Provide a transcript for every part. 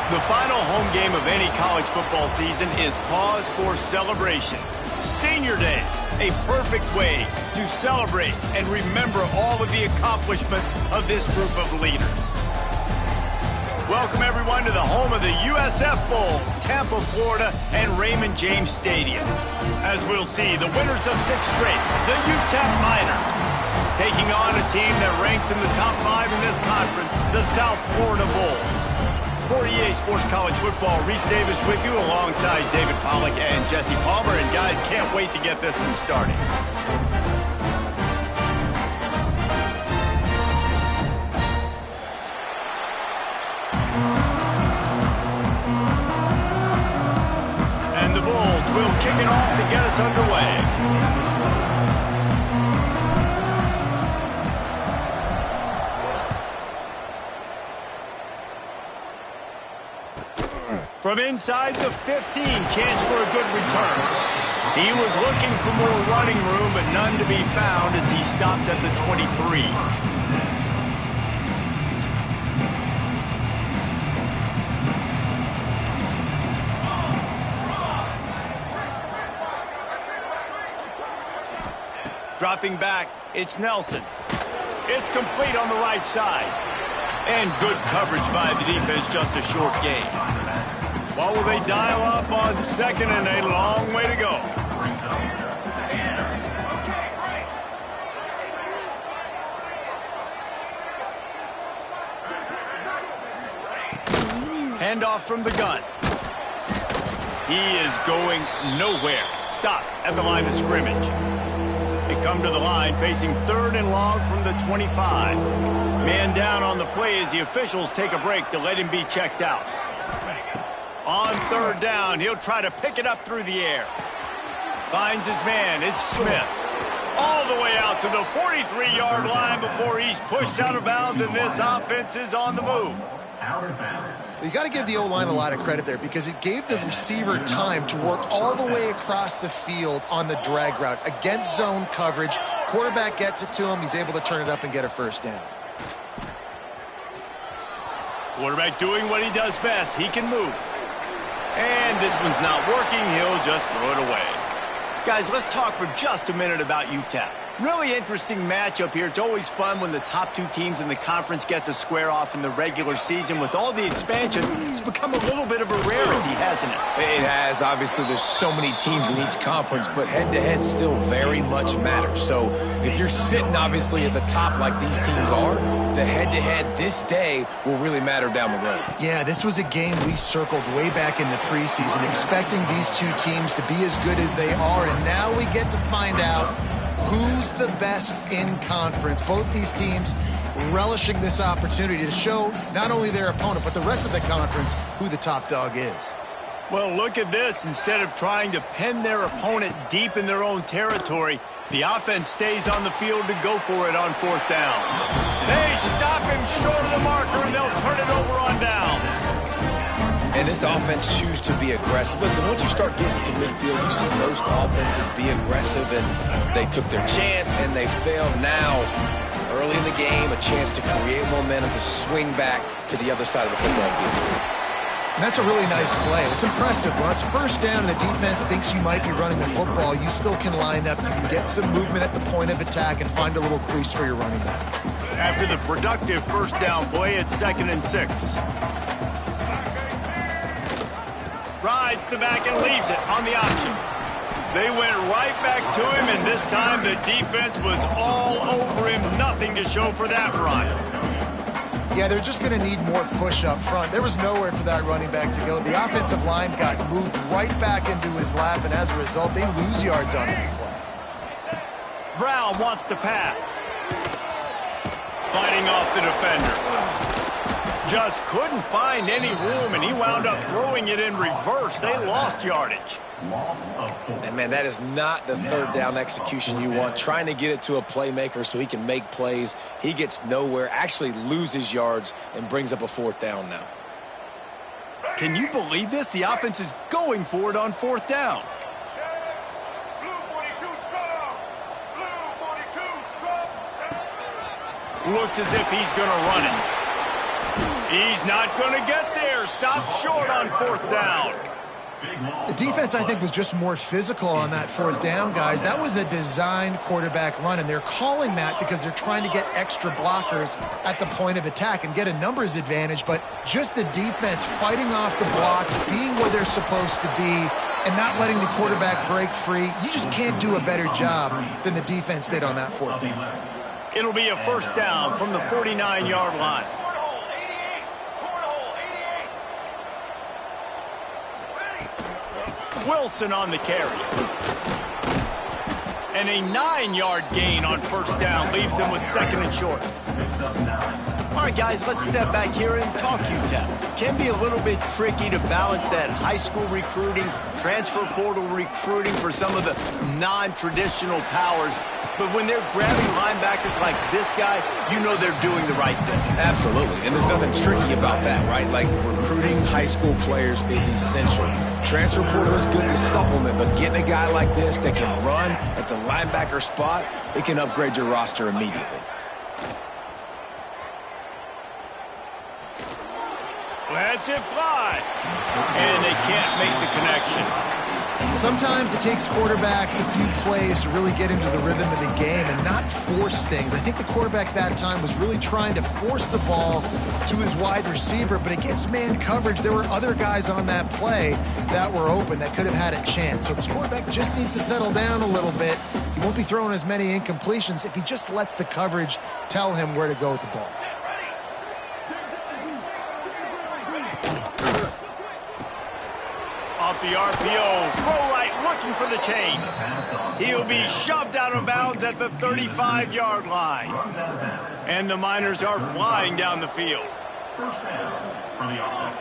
The final home game of any college football season is cause for celebration. Senior Day, a perfect way to celebrate and remember all of the accomplishments of this group of leaders. Welcome, everyone, to the home of the USF Bulls, Tampa, Florida, and Raymond James Stadium. As we'll see, the winners of 6 straight, the UTEP Miners, taking on a team that ranks in the top 5 in this conference, the South Florida Bulls. For EA Sports College Football, Reese Davis with you alongside David Pollack and Jesse Palmer. And guys, can't wait to get this one started. And the Bulls will kick it off to get us underway. From inside the 15, chance for a good return. He was looking for more running room, but none to be found as he stopped at the 23. Dropping back, it's Nelson. It's complete on the right side. And good coverage by the defense, just a short gain. What will they dial up on second, and a long way to go. Handoff from the gun. He is going nowhere. Stop at the line of scrimmage. They come to the line facing 3rd and long from the 25. Man down on the play as the officials take a break to let him be checked out. On 3rd down, he'll try to pick it up through the air. Finds his man, it's Smith. All the way out to the 43-yard line before he's pushed out of bounds, and this offense is on the move. You got to give the O-line a lot of credit there because it gave the receiver time to work all the way across the field on the drag route. Against zone coverage, quarterback gets it to him, he's able to turn it up and get a first down. Quarterback doing what he does best. He can move. And this one's not working. He'll just throw it away. Guys, let's talk for just a minute about UTEP. Really interesting matchup here. It's always fun when the top 2 teams in the conference get to square off in the regular season. With all the expansion, it's become a little bit of a rarity, hasn't it? It has. Obviously, there's so many teams in each conference, but head-to-head still very much matters. So if you're sitting, obviously, at the top like these teams are, the head-to-head this day will really matter down the road. Yeah, this was a game we circled way back in the preseason, expecting these 2 teams to be as good as they are, and now we get to find out who's the best in conference. Both these teams relishing this opportunity to show not only their opponent, but the rest of the conference who the top dog is. Well, look at this. Instead of trying to pin their opponent deep in their own territory, the offense stays on the field to go for it on 4th down. They stop him short of the marker, and they'll turn it over on down. And this offense chooses to be aggressive. Listen, once you start getting to midfield, you see most offenses be aggressive, and they took their chance, and they failed. Now, early in the game, a chance to create momentum to swing back to the other side of the football field. And that's a really nice play. It's impressive. When it's 1st down and the defense thinks you might be running the football, you still can line up. You can get some movement at the point of attack and find a little crease for your running back. After the productive 1st down play, it's 2nd and 6. Rides the back and leaves it on the option. They went right back to him, and this time the defense was all over him. Nothing to show for that run. Yeah, they're just going to need more push up front. There was nowhere for that running back to go. The offensive line got moved right back into his lap, and as a result, they lose yards on that play. Brown wants to pass. Fighting off the defender. Just couldn't find any room, and he wound up throwing it in reverse. They lost yardage. And, man, that is not the 3rd down execution you want. Trying to get it to a playmaker so he can make plays. He gets nowhere, actually loses yards, and brings up a 4th down now. Can you believe this? The offense is going for it on 4th down. Looks as if he's going to run it. He's not going to get there. stopped short on 4th down. The defense, I think, was just more physical on that 4th down, guys. That was a designed quarterback run, and they're calling that because they're trying to get extra blockers at the point of attack and get a numbers advantage, but just the defense fighting off the blocks, being where they're supposed to be, and not letting the quarterback break free. You just can't do a better job than the defense did on that 4th down. It'll be a 1st down from the 49-yard line. Wilson on the carry. And a 9-yard gain on 1st down leaves them with 2nd and short. All right, guys, let's step back here and talk UTEP. Can be a little bit tricky to balance that high school recruiting, transfer portal recruiting for some of the non-traditional powers. But when they're grabbing linebackers like this guy, you know they're doing the right thing. Absolutely, and there's nothing tricky about that, right? Like, recruiting high school players is essential. Transfer portal is good to supplement, but getting a guy like this that can run at the linebacker spot, it can upgrade your roster immediately. Lets it fly. And they can't make the connection. Sometimes it takes quarterbacks a few plays to really get into the rhythm of the game and not force things. I think the quarterback that time was really trying to force the ball to his wide receiver, but against man coverage, there were other guys on that play that were open that could have had a chance. So this quarterback just needs to settle down a little bit. He won't be throwing as many incompletions if he just lets the coverage tell him where to go with the ball. Off the RPO, throw right, looking for the chains. He'll be shoved out of bounds at the 35-yard line. And the Miners are flying down the field. First down for the offense.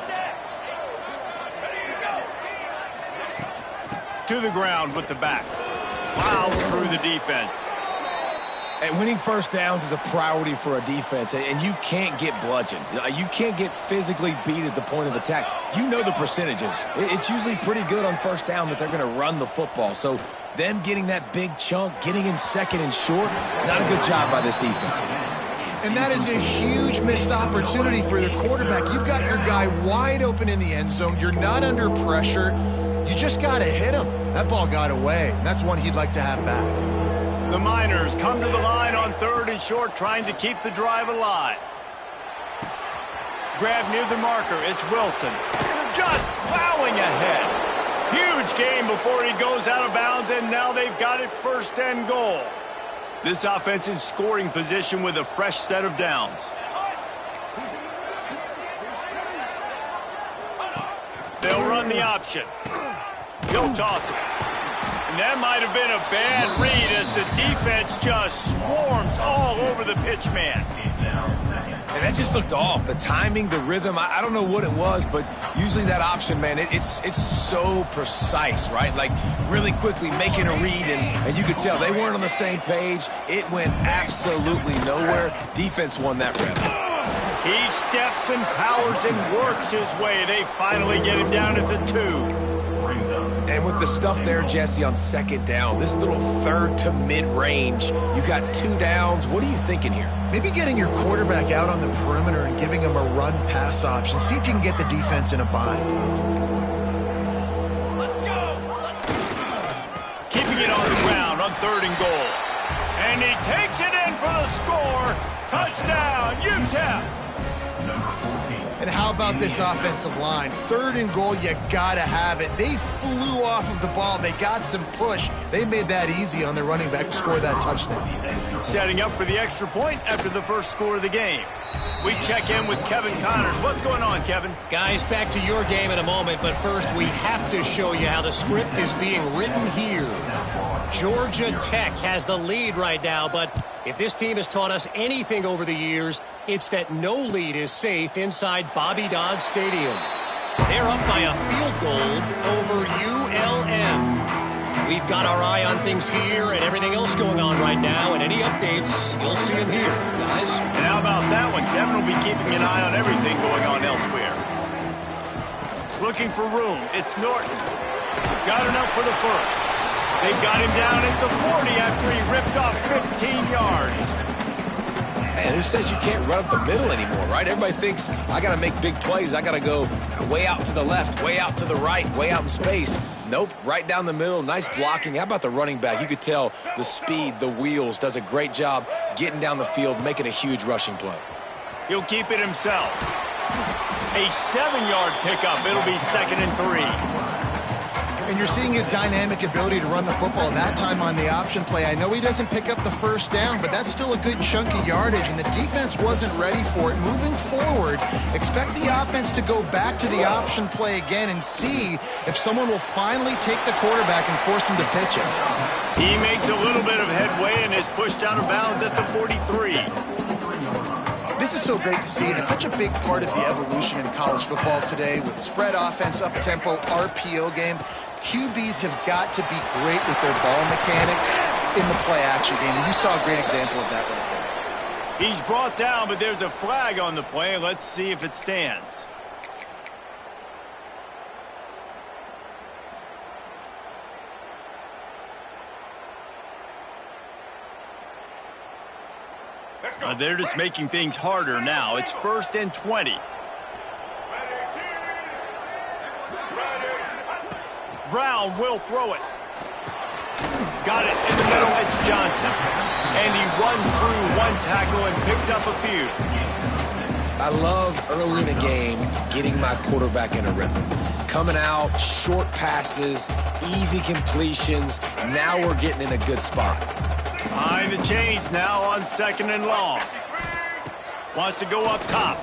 To the ground with the back. Plows through the defense. And winning 1st downs is a priority for a defense, and you can't get bludgeoned. You can't get physically beat at the point of attack. You know the percentages. It's usually pretty good on 1st down that they're going to run the football. So them getting that big chunk, getting in 2nd and short, not a good job by this defense. And that is a huge missed opportunity for the quarterback. You've got your guy wide open in the end zone. You're not under pressure. You just got to hit him. That ball got away, and that's one he'd like to have back. The Miners come to the line on 3rd and short, trying to keep the drive alive. Grab near the marker, it's Wilson. Just plowing ahead. Huge gain before he goes out of bounds, and now they've got it 1st and goal. This offense in scoring position with a fresh set of downs. They'll run the option. He'll toss it. And that might have been a bad read as the defense just swarms all over the pitch man. And that just looked off. The timing, the rhythm, I don't know what it was, but usually that option, man, it's so precise, right? Like, really quickly making a read, and you could tell they weren't on the same page. It went absolutely nowhere. Defense won that rep. He steps and powers and works his way. They finally get him down at the 2. And with the stuff there, Jesse, on 2nd down, this little 3rd to mid-range, you got 2 downs. What are you thinking here? Maybe getting your quarterback out on the perimeter and giving him a run-pass option. See if you can get the defense in a bind. Let's go! Keeping it on the ground on 3rd and goal. And he takes it in for the score. Touchdown, UTEP! And how about this offensive line? 3rd and goal, you gotta have it. They flew off of the ball. They got some push. They made that easy on their running back to score that touchdown. Setting up for the extra point after the first score of the game. We check in with Kevin Connors. What's going on, Kevin? Guys, back to your game in a moment, but first we have to show you how the script is being written here. Georgia Tech has the lead right now, but if this team has taught us anything over the years, it's that no lead is safe inside Bobby Dodd Stadium. They're up by a field goal over ULM. We've got our eye on things here and everything else going on right now, and any updates, you'll see them here, guys. And how about that one? Kevin will be keeping an eye on everything going on elsewhere. Looking for room. It's Norton. Got enough for the first. They got him down at the 40 after he ripped off 15 yards. Man, who says you can't run up the middle anymore, right? Everybody thinks I got to make big plays. I got to go way out to the left, way out to the right, way out in space. Nope, right down the middle. Nice blocking. How about the running back? You could tell the speed, the wheels, does a great job getting down the field, making a huge rushing play. He'll keep it himself. A 7-yard pickup. It'll be 2nd and 3. And you're seeing his dynamic ability to run the football, that time on the option play. I know he doesn't pick up the first down, but that's still a good chunk of yardage, and the defense wasn't ready for it. Moving forward, expect the offense to go back to the option play again and see if someone will finally take the quarterback and force him to pitch it. He makes a little bit of headway and is pushed out of bounds at the 43. This is so great to see, and it's such a big part of the evolution in college football today with spread offense, up-tempo, RPO game. QBs have got to be great with their ball mechanics in the play-action game, and you saw a great example of that right there. He's brought down, but there's a flag on the play. Let's see if it stands. They're just making things harder now. It's 1st and 20. Brown will throw it. Got it in the middle. It's Johnson. And he runs through one tackle and picks up a few. I love early in the game getting my quarterback in a rhythm. Coming out, short passes, easy completions. Now we're getting in a good spot. Behind the chains now on 2nd and long. Wants to go up top.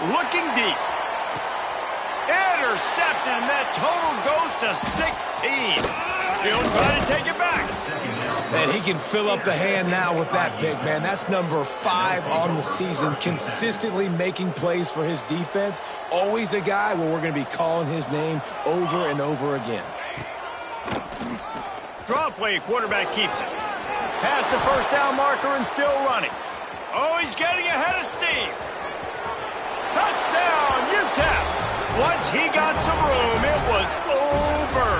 Looking deep. Intercepted, and that total goes to 16. He'll try to take it back. And he can fill up the hand now with that pick, man. That's number 5 on the season, consistently making plays for his defense. Always a guy where we're going to be calling his name over and over again. Draw play, quarterback keeps it. Past the first down marker and still running. Oh, he's getting ahead of steam. Touchdown, UTEP. Once he got some room, it was over.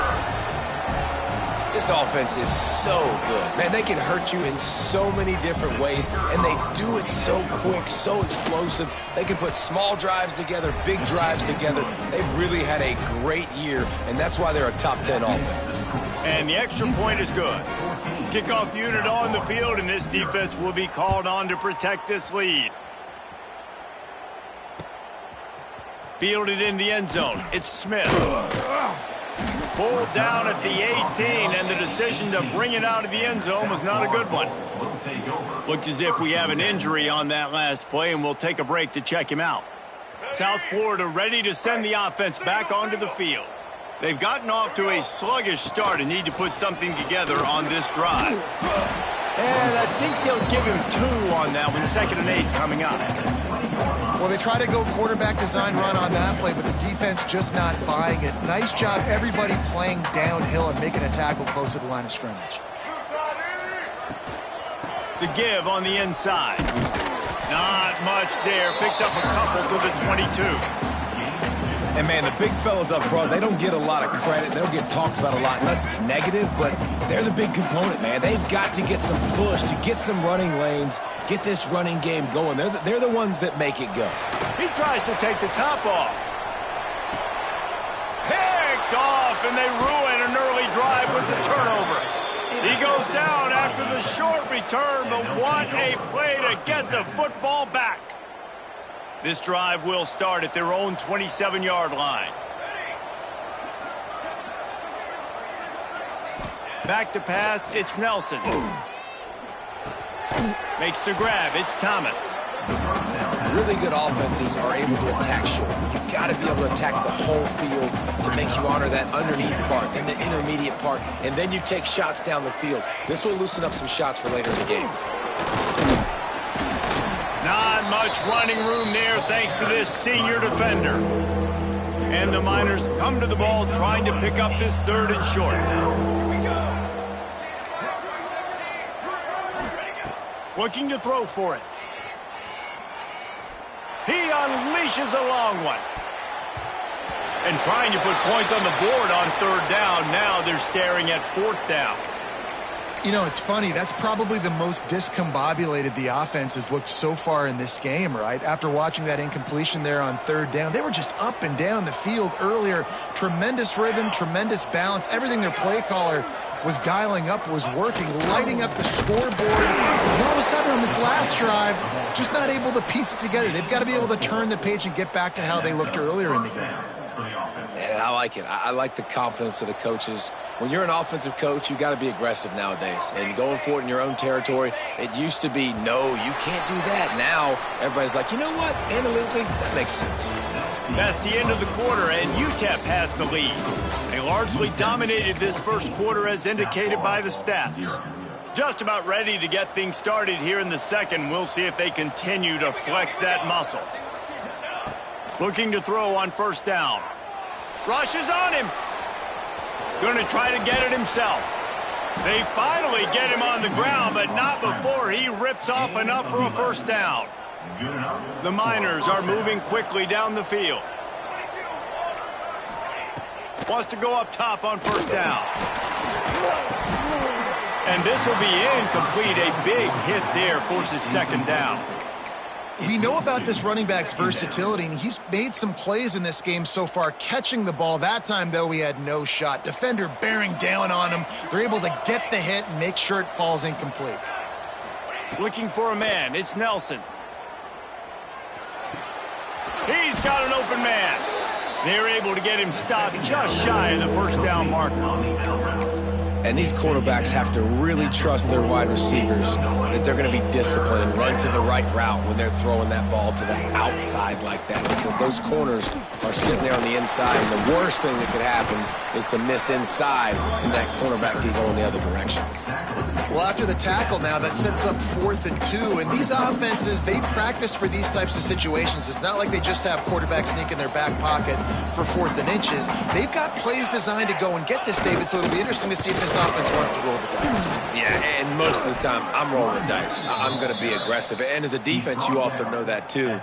This offense is so good. Man, they can hurt you in so many different ways, and they do it so quick, so explosive. They can put small drives together, big drives together. They've really had a great year, and that's why they're a top 10 offense. And the extra point is good. Kickoff unit on the field, and this defense will be called on to protect this lead. Fielded in the end zone. It's Smith. Pulled down at the 18, and the decision to bring it out of the end zone was not a good one. Looks as if we have an injury on that last play, and we'll take a break to check him out. South Florida ready to send the offense back onto the field. They've gotten off to a sluggish start and need to put something together on this drive. And I think they'll give him 2 on that one. 2nd and 8 coming up. Well, they try to go quarterback design run on that play, but the defense just not buying it. Nice job, everybody playing downhill and making a tackle close to the line of scrimmage. The give on the inside. Not much there. Picks up a couple to the 22. And, man, the big fellas up front, they don't get a lot of credit. They don't get talked about a lot unless it's negative, but they're the big component, man. They've got to get some push, to get some running lanes, get this running game going. They're the ones that make it go. He tries to take the top off. Picked off, and they ruin an early drive with the turnover. He goes down after the short return, but what a play to get the football back. This drive will start at their own 27-yard line. Back to pass, it's Nelson. Makes the grab, it's Thomas. Really good offenses are able to attack short. You've got to be able to attack the whole field to make you honor that underneath part, then the intermediate part, and then you take shots down the field. This will loosen up some shots for later in the game. Not much running room there thanks to this senior defender. And the Miners come to the ball trying to pick up this 3rd and short. Looking to throw for it. He unleashes a long one. And trying to put points on the board on 3rd down. Now they're staring at 4th down. You know, it's funny. That's probably the most discombobulated the offense has looked so far in this game, right? After watching that incompletion there on third down, they were just up and down the field earlier. Tremendous rhythm, tremendous balance. Everything their play caller was dialing up was working, lighting up the scoreboard. And all of a sudden on this last drive, just not able to piece it together. They've got to be able to turn the page and get back to how they looked earlier in the game. Yeah, I like it. I like the confidence of the coaches. When you're an offensive coach, you got to be aggressive nowadays. And going for it in your own territory, it used to be, no, you can't do that. Now, everybody's like, you know what? Analytically, that makes sense. That's the end of the quarter, and UTEP has the lead. They largely dominated this first quarter as indicated by the stats. Just about ready to get things started here in the second. We'll see if they continue to flex that muscle. Looking to throw on first down. Rushes on him. Going to try to get it himself. They finally get him on the ground, but not before he rips off enough for a first down. The Miners are moving quickly down the field. Wants to go up top on first down. And this will be incomplete. A big hit there forces second down. We know about this running back's versatility, and he's made some plays in this game so far, catching the ball. That time, though, he had no shot. Defender bearing down on him. They're able to get the hit and make sure it falls incomplete. Looking for a man. It's Nelson. He's got an open man. They're able to get him stopped just shy of the first down marker. And these quarterbacks have to really trust their wide receivers that they're going to be disciplined and run to the right route when they're throwing that ball to the outside like that, because those corners are sitting there on the inside, and the worst thing that could happen is to miss inside and that cornerback can go in the other direction. Well, after the tackle now, that sets up 4th and 2, and these offenses, they practice for these types of situations. It's not like they just have quarterbacks sneak in their back pocket for 4th and inches. They've got plays designed to go and get this, David, so it'll be interesting to see if this offense wants to roll the dice. Yeah, and most of the time, I'm rolling the dice. I'm going to be aggressive. And as a defense, you also know that too.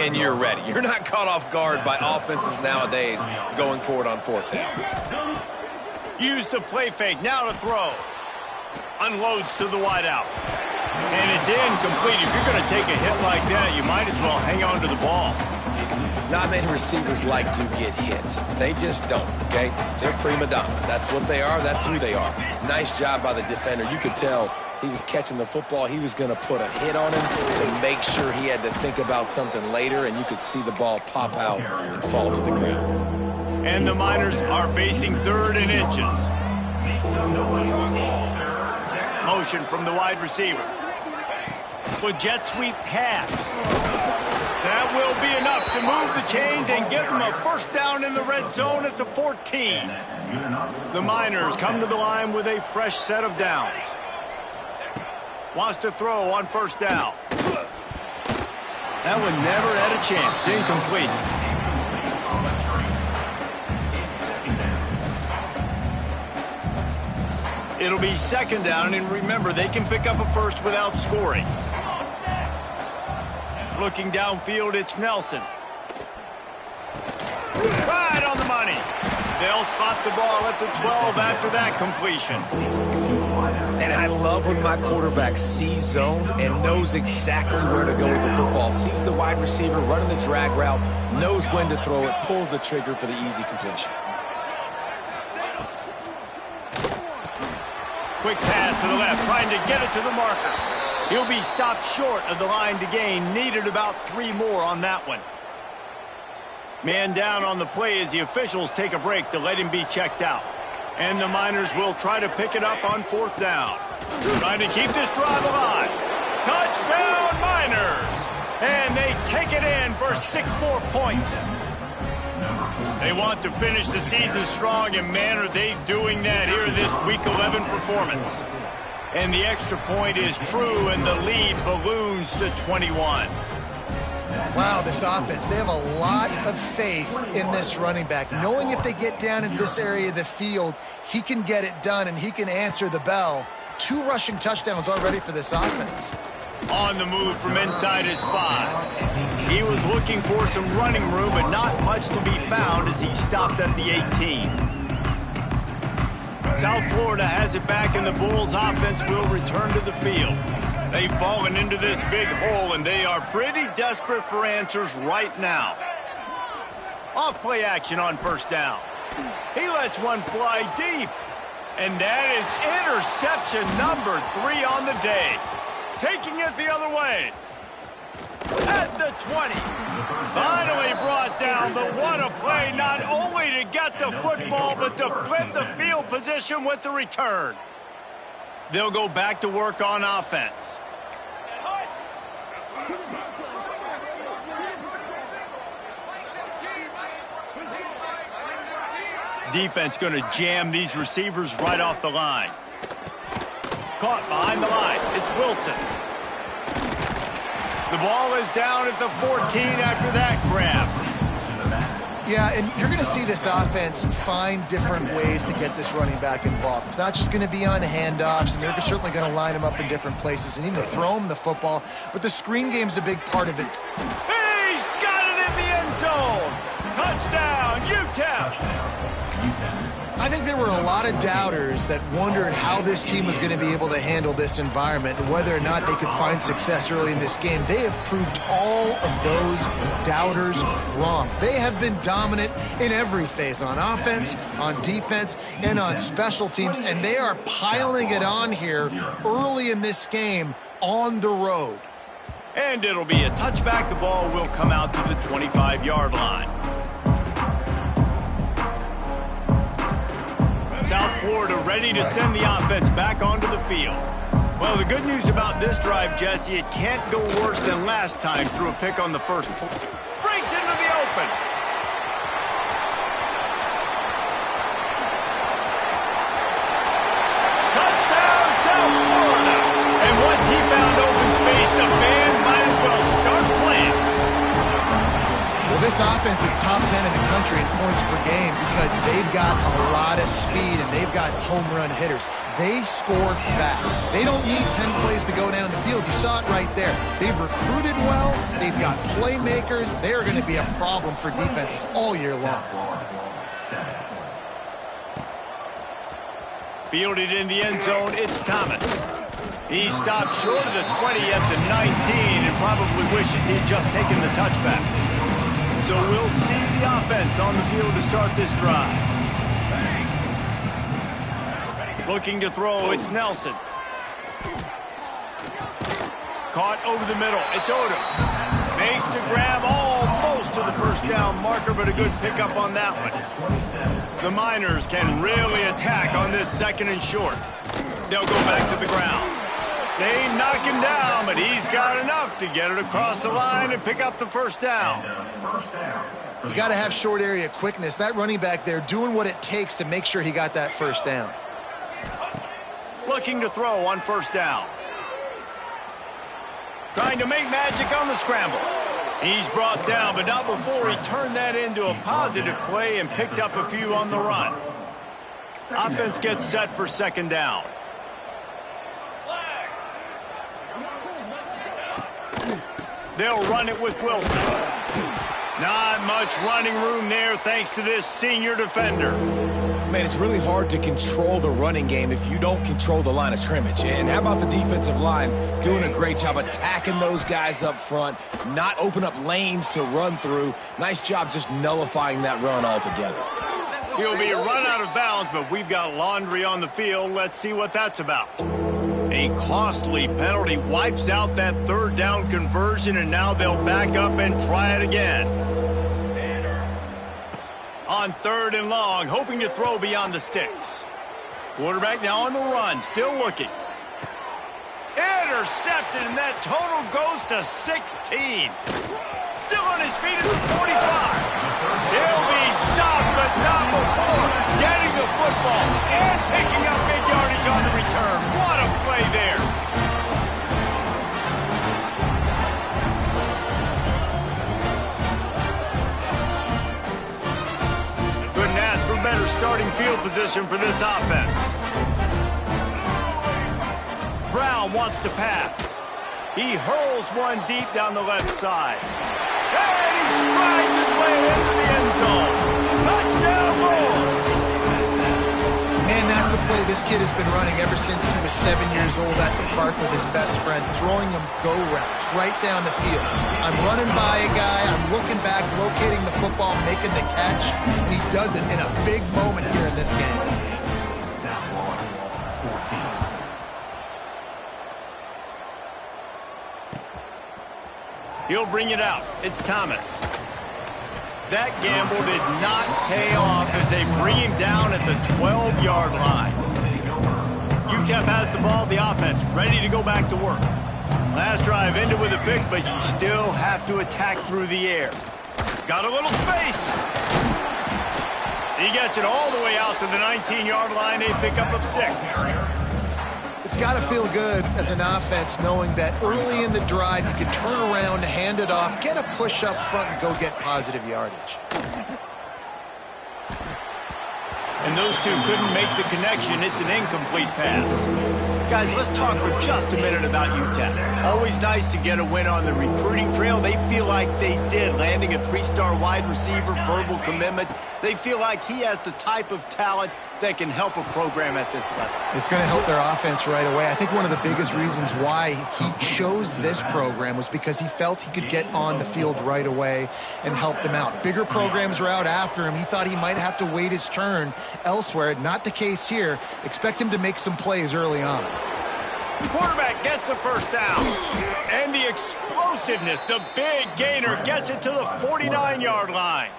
And you're ready. You're not caught off guard by offenses nowadays going forward on 4th down. Use the play fake. Now to throw. Unloads to the wideout. And it's incomplete. If you're going to take a hit like that, you might as well hang on to the ball. Not many receivers like to get hit. They just don't, okay? They're prima donnas. That's what they are. That's who they are. Nice job by the defender. You could tell he was catching the football. He was going to put a hit on him to make sure he had to think about something later, and you could see the ball pop out and fall to the ground. And the Miners are facing 3rd and inches. Motion from the wide receiver. With jet sweep pass. That will be enough to move the chains and give them a first down in the red zone at the 14. The Miners come to the line with a fresh set of downs. Wants to throw on first down. That one never had a chance. Incomplete. It'll be second down, and remember, they can pick up a first without scoring. Looking downfield, it's Nelson. Right on the money. They'll spot the ball at the 12 after that completion. And I love when my quarterback sees zoned and knows exactly where to go with the football. Sees the wide receiver running the drag route, knows when to throw it, pulls the trigger for the easy completion. Quick pass to the left, trying to get it to the marker. He'll be stopped short of the line to gain. Needed about 3 more on that one. Man down on the play as the officials take a break to let him be checked out. And the Miners will try to pick it up on 4th down. Trying to keep this drive alive. Touchdown, Miners! And they take it in for 6 more points. They want to finish the season strong, and man, are they doing that here in this Week 11 performance. And the extra point is true, and the lead balloons to 21. Wow, this offense, they have a lot of faith in this running back, knowing if they get down into this area of the field, he can get it done and he can answer the bell. 2 rushing touchdowns already for this offense. On the move from inside his 5. He was looking for some running room, but not much to be found as he stopped at the 18. South Florida has it back, and the Bulls offense will return to the field. They've fallen into this big hole, and they are pretty desperate for answers right now. Off-play action on first down. He lets one fly deep. And that is interception number 3 on the day. Taking it the other way. At the 20. Finally brought down, but what a play, not only to get the football, but to flip the field position with the return. They'll go back to work on offense. Defense going to jam these receivers right off the line. Caught behind the line. It's Wilson. The ball is down at the 14 after that grab. Yeah, and you're going to see this offense find different ways to get this running back involved. It's not just going to be on handoffs, and they're certainly going to line him up in different places and even throw him the football. But the screen game's a big part of it. He's got it in the end zone. Touchdown, UTEP. I think there were a lot of doubters that wondered how this team was going to be able to handle this environment and whether or not they could find success early in this game. They have proved all of those doubters wrong. They have been dominant in every phase, on offense, on defense, and on special teams, and they are piling it on here early in this game on the road. And it'll be a touchback. The ball will come out to the 25-yard line. South Florida ready to send the offense back onto the field. Well, the good news about this drive, Jesse, it can't go worse than last time through a pick on the first pull. Breaks into the open. Touchdown, South Florida. And once he found open space, the band might as well start playing. Well, this offense is top 10 in the country in points per game because they've got a lot of speed and they've got home run hitters. They score fast. They don't need 10 plays to go down the field. You saw it right there. They've recruited well. They've got playmakers. They're going to be a problem for defenses all year long. Fielded in the end zone, it's Thomas. He stopped short of the 20 at the 19 and probably wishes he'd just taken the touchback. So we'll see the offense on the field to start this drive. Looking to throw, it's Nelson. Caught over the middle, it's Odom. Makes the grab almost to the first down marker, but a good pickup on that one. The Miners can really attack on this second and short. They'll go back to the ground. They knock him down, but he's got enough to get it across the line and pick up the first down. You got to have short area quickness. That running back there doing what it takes to make sure he got that first down. Looking to throw on first down. Trying to make magic on the scramble. He's brought down, but not before he turned that into a positive play and picked up a few on the run. Offense gets set for second down. They'll run it with Wilson. Not much running room there thanks to this senior defender. Man, it's really hard to control the running game if you don't control the line of scrimmage. And how about the defensive line doing a great job attacking those guys up front, not open up lanes to run through. Nice job just nullifying that run altogether. He'll be run out of bounds, but we've got laundry on the field. Let's see what that's about. A costly penalty wipes out that third down conversion, and now they'll back up and try it again. On third and long, hoping to throw beyond the sticks. Quarterback now on the run, still looking. Intercepted, and that total goes to 16. Still on his feet at the 45. He'll be stopped, but not before getting the football and picking up big yardage on the return. What a play there. Couldn't ask for better starting field position for this offense. Brown wants to pass. He hurls one deep down the left side. And he strides his way into the end zone. Touchdown, Bulls. And that's a play this kid has been running ever since he was 7 years old at the park with his best friend, throwing him go routes right down the field. I'm running by a guy, I'm looking back, locating the football, making the catch, and he does it in a big moment here in this game. He'll bring it out. It's Thomas. That gamble did not pay off as they bring him down at the 12-yard line. UTEP has the ball, the offense, ready to go back to work. Last drive ended with a pick, but you still have to attack through the air. Got a little space. He gets it all the way out to the 19-yard line, a pickup of 6. It's got to feel good as an offense knowing that early in the drive you can turn around, hand it off, get a push up front, and go get positive yardage. And those two couldn't make the connection. It's an incomplete pass. Guys, let's talk for just a minute about UTEP. Always nice to get a win on the recruiting trail. They feel like they did, landing a 3-star wide receiver, verbal commitment. They feel like he has the type of talent that can help a program at this level. It's going to help their offense right away. I think one of the biggest reasons why he chose this program was because he felt he could get on the field right away and help them out. Bigger programs were out after him. He thought he might have to wait his turn elsewhere. Not the case here. Expect him to make some plays early on. Quarterback gets the first down. And the explosiveness, the big gainer, gets it to the 49-yard line.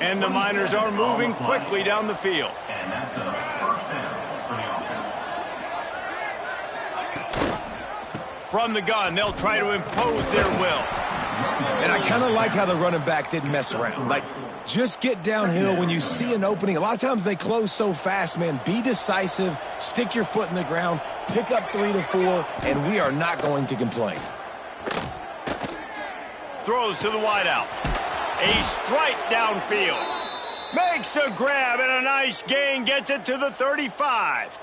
And the Miners are moving quickly down the field. And that's a first down for the offense. From the gun, they'll try to impose their will. And I kind of like how the running back didn't mess around. Like, just get downhill when you see an opening. A lot of times they close so fast, man. Be decisive, stick your foot in the ground, pick up 3 to 4, and we are not going to complain. Throws to the wideout. A strike downfield. Makes the grab and a nice gain. Gets it to the 35.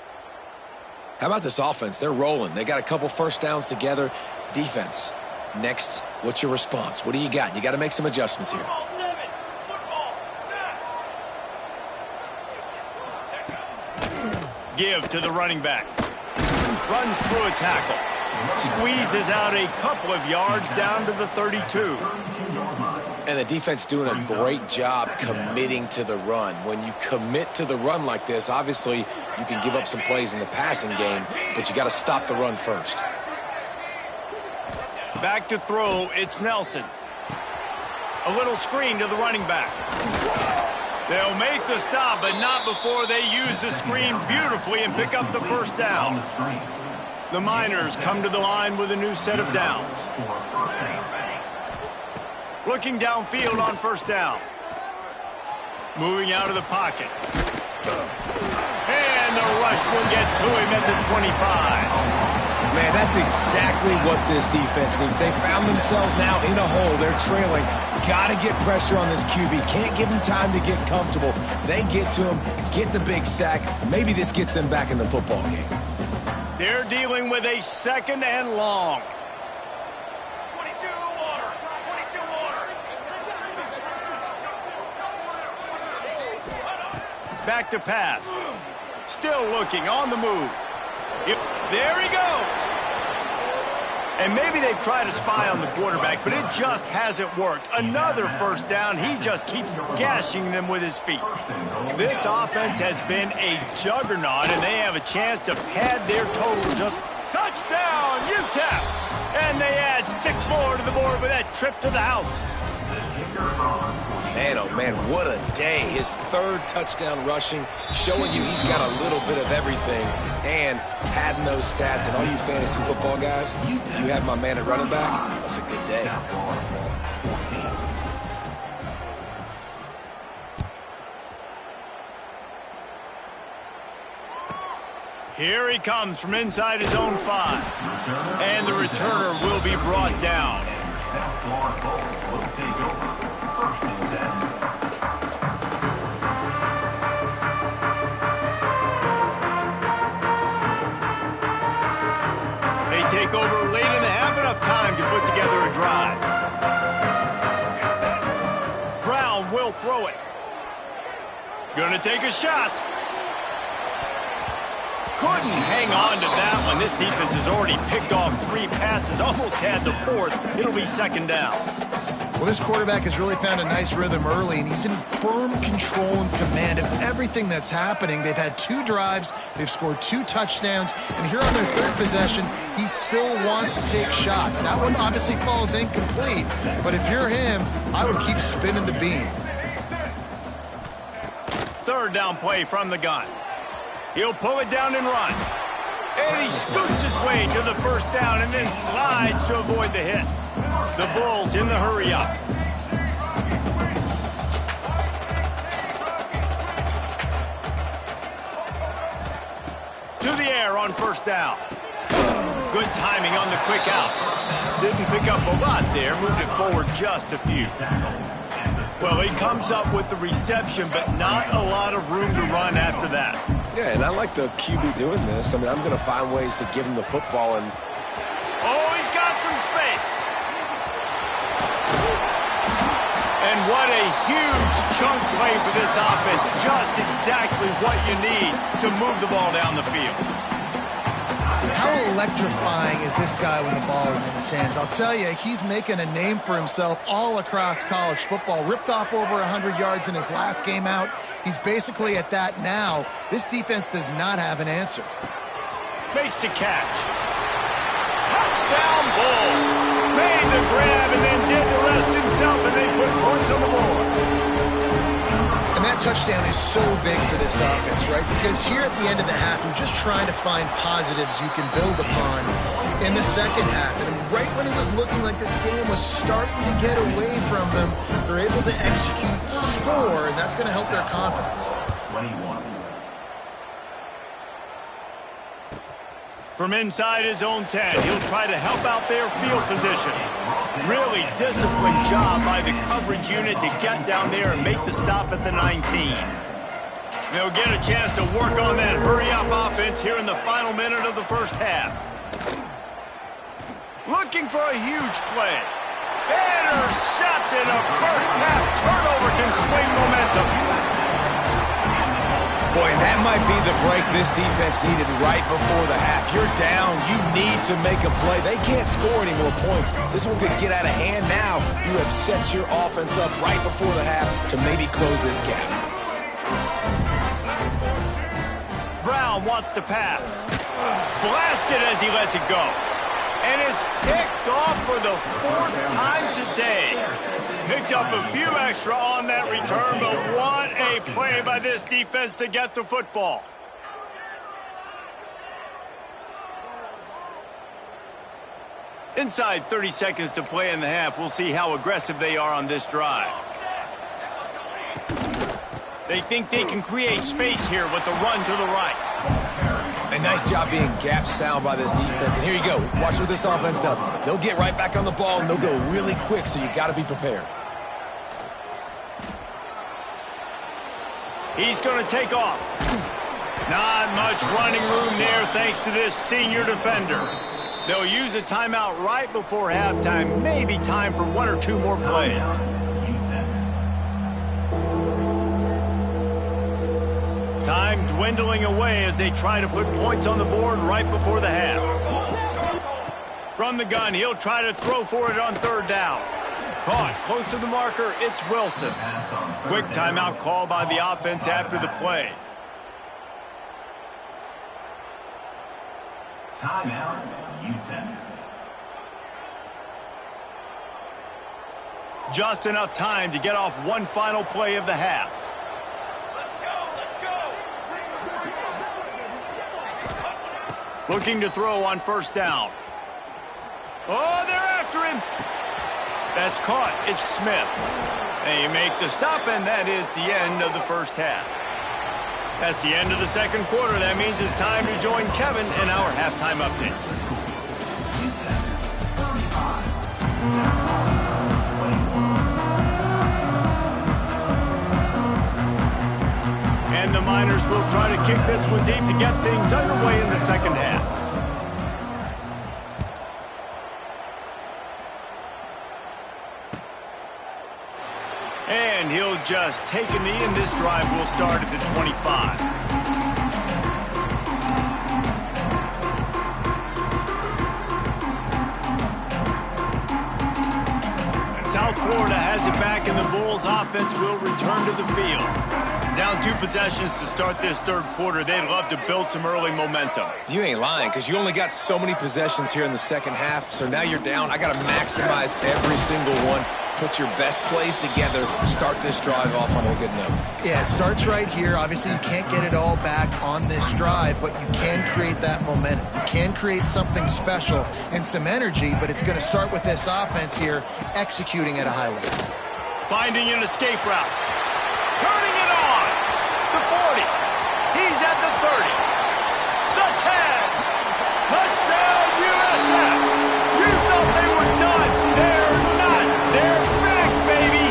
How about this offense? They're rolling. They got a couple first downs together. Defense. Next, what's your response? What do you got? You got to make some adjustments here. Give to the running back. Runs through a tackle. Squeezes out a couple of yards down to the 32. And the defense doing a great job committing to the run. When you commit to the run like this, obviously you can give up some plays in the passing game, but you got to stop the run first. Back to throw, it's Nelson. A little screen to the running back. They'll make the stop, but not before they use the screen beautifully and pick up the first down. The Miners come to the line with a new set of downs. Looking downfield on first down. Moving out of the pocket. And the rush will get to him at the 25. Man, that's exactly what this defense needs. They found themselves now in a hole. They're trailing. Got to get pressure on this QB. Can't give him time to get comfortable. They get to him, get the big sack. Maybe this gets them back in the football game. They're dealing with a second and long. Back to pass. Still looking on the move. There he goes. And maybe they've tried to spy on the quarterback, but it just hasn't worked. Another first down. He just keeps gashing them with his feet. This offense has been a juggernaut, and they have a chance to pad their total. Just touchdown, UTEP! And they add 6 more to the board with that trip to the house. Man, oh man, what a day. His 3rd touchdown rushing, showing you he's got a little bit of everything and padding those stats. And all you fantasy football guys, if you have my man at running back, that's a good day. Here he comes from inside his own 5. And the returner will be brought down. South Florida Bulls will take over. First and 10. They take over late in the half, enough time to put together a drive. Brown will throw it. Gonna take a shot. Couldn't hang on to that one. This defense has already picked off 3 passes, almost had the 4th. It'll be 2nd down. Well, this quarterback has really found a nice rhythm early, and he's in firm control and command of everything that's happening. They've had 2 drives, they've scored 2 touchdowns, and here on their 3rd possession, he still wants to take shots. That one obviously falls incomplete, but if you're him, I would keep spinning the beam. 3rd down play from the gun. He'll pull it down and run. And he scoots his way to the 1st down and then slides to avoid the hit. The Bulls in the hurry-up. To the air on 1st down. Good timing on the quick out. Didn't pick up a lot there, moved it forward just a few. Well, he comes up with the reception, but not a lot of room to run after that. Yeah, and I like the QB doing this. I mean, I'm going to find ways to give him the football. And oh, he's got some space. And what a huge chunk play for this offense. Just exactly what you need to move the ball down the field. How electrifying is this guy when the ball is in his hands? I'll tell you, he's making a name for himself all across college football. Ripped off over 100 yards in his last game out. He's basically at that now. This defense does not have an answer. Makes the catch. Touchdown Bulls. Made the grab and then did the rest himself, and they put points on the board. And that touchdown is so big for this offense, right? Because here at the end of the half, you're just trying to find positives you can build upon in the 2nd half. And right when it was looking like this game was starting to get away from them, they're able to execute, score, and that's going to help their confidence. 21. From inside his own 10, he'll try to help out their field position. Really disciplined job by the coverage unit to get down there and make the stop at the 19. They'll get a chance to work on that hurry-up offense here in the final minute of the 1st half. Looking for a huge play. Intercepted. A 1st half turnover can swing momentum. boy, that might be the break this defense needed right before the half. You're down. You need to make a play. They can't score any more points. This one could get out of hand now. You have set your offense up right before the half to maybe close this gap. Brown wants to pass. Blasted as he lets it go. And it's picked off for the 4th time today. Picked up a few extra on that return, but what a play by this defense to get the football. Inside 30 seconds to play in the half. We'll see how aggressive they are on this drive. They think they can create space here with the run to the right. A nice job being gap sound by this defense. And here you go. Watch what this offense does. They'll get right back on the ball, and they'll go really quick, so you got to be prepared. He's going to take off. Not much running room there thanks to this senior defender. They'll use a timeout right before halftime. Maybe time for 1 or 2 more plays. Time dwindling away as they try to put points on the board right before the half. From the gun, he'll try to throw for it on 3rd down. Caught close to the marker, it's Wilson. Quick timeout call by the offense after the play. Timeout, UTEP. Just enough time to get off one final play of the half. Looking to throw on 1st down. Oh, they're after him. That's caught. It's Smith. They make the stop, and that is the end of the 1st half. That's the end of the 2nd quarter. That means it's time to join Kevin in our halftime update. And the Miners will try to kick this one deep to get things underway in the 2nd half. And he'll just take a knee, and this drive will start at the 25. South Florida has it back, and the Bulls offense will return to the field. Down 2 possessions to start this third quarter. They'd love to build some early momentum. You ain't lying, because you only got so many possessions here in the second half, so now you're down. I got to maximize every single one. Put your best plays together. Start this drive off on a good note. Yeah, it starts right here. Obviously, you can't get it all back on this drive, but you can create that momentum. You can create something special and some energy, but it's going to start with this offense here executing at a high level. Finding an escape route. Turning it on. The 40. He's at the 30. The 10. Touchdown, USF. You thought they were done. They're not. They're back, baby.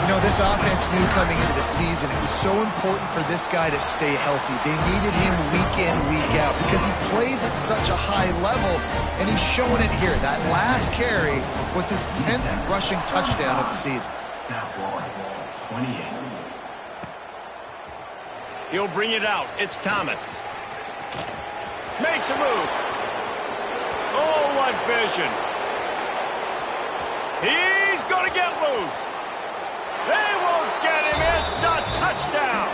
You know, this offense knew coming into the season it was so important for this guy to stay healthy. They needed him week in, week out because he plays at such a high level, and he's showing it here. That last carry was his 10th rushing touchdown of the season. South Florida, 28. He'll bring it out. It's Thomas. Makes a move. Oh, what vision. He's going to get loose. They won't get him. It's a touchdown.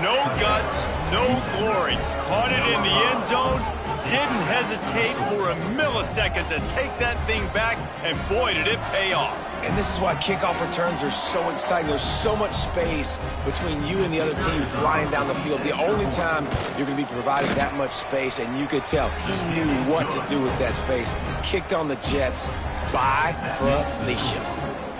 No guts, no glory. Caught it in the end zone. Didn't hesitate for a millisecond to take that thing back, and boy, did it pay off. And this is why kickoff returns are so exciting. There's so much space between you and the other team flying down the field. The only time you're going to be providing that much space, and you could tell he knew what to do with that space. Kicked on the Jets by Felicia.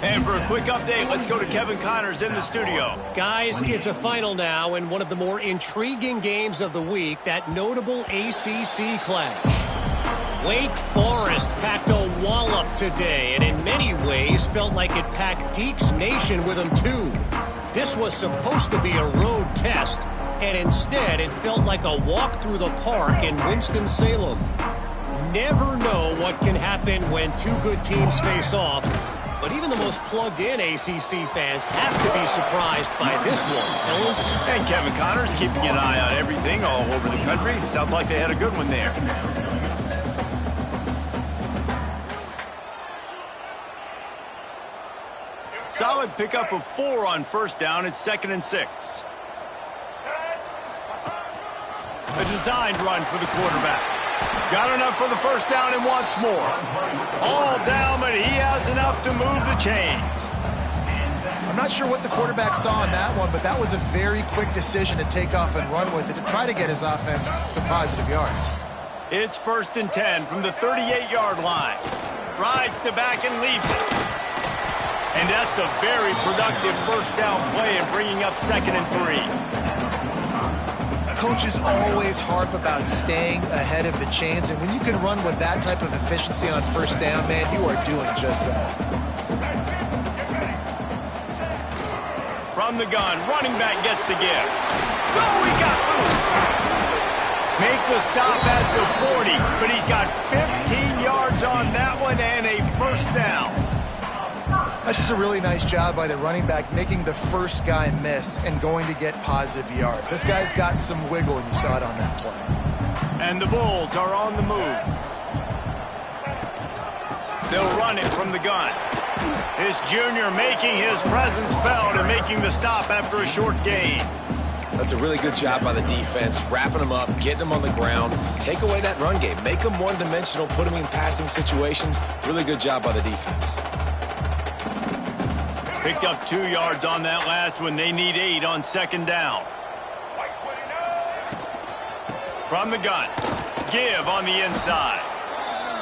And for a quick update, let's go to Kevin Connors in the studio. Guys, it's a final now in one of the more intriguing games of the week, that notable ACC clash. Wake Forest packed a wallop today, and in many ways felt like it packed Deke's Nation with them too. This was supposed to be a road test, and instead it felt like a walk through the park in Winston-Salem. Never know what can happen when two good teams face off, but even the most plugged-in ACC fans have to be surprised by this one, fellas. And Kevin Connors keeping an eye on everything all over the country. Sounds like they had a good one there. Solid pickup of 4 on first down. It's 2nd and 6. A designed run for the quarterback. Got enough for the first down and wants more. All down, but he has enough to move the chains. I'm not sure what the quarterback saw on that one, but that was a very quick decision to take off and run with it to try to get his offense some positive yards. It's 1st and 10 from the 38-yard line. Rides to back and leaves it. And that's a very productive first down play in bringing up 2nd and 3. Coaches always harp about staying ahead of the chains, and when you can run with that type of efficiency on first down, man, you are doing just that. From the gun, running back gets to give. Oh, he got loose. Make the stop at the 40, but he's got 15 yards on that one and a first down. That's just a really nice job by the running back, making the first guy miss and going to get positive yards. This guy's got some wiggle, and you saw it on that play. And the Bulls are on the move. They'll run it from the gun. This junior making his presence felt and making the stop after a short gain. That's a really good job by the defense, wrapping them up, getting them on the ground. Take away that run game. Make them one-dimensional, put them in passing situations. Really good job by the defense. Picked up 2 yards on that last one. They need 8 on 2nd down. From the gun. Give on the inside.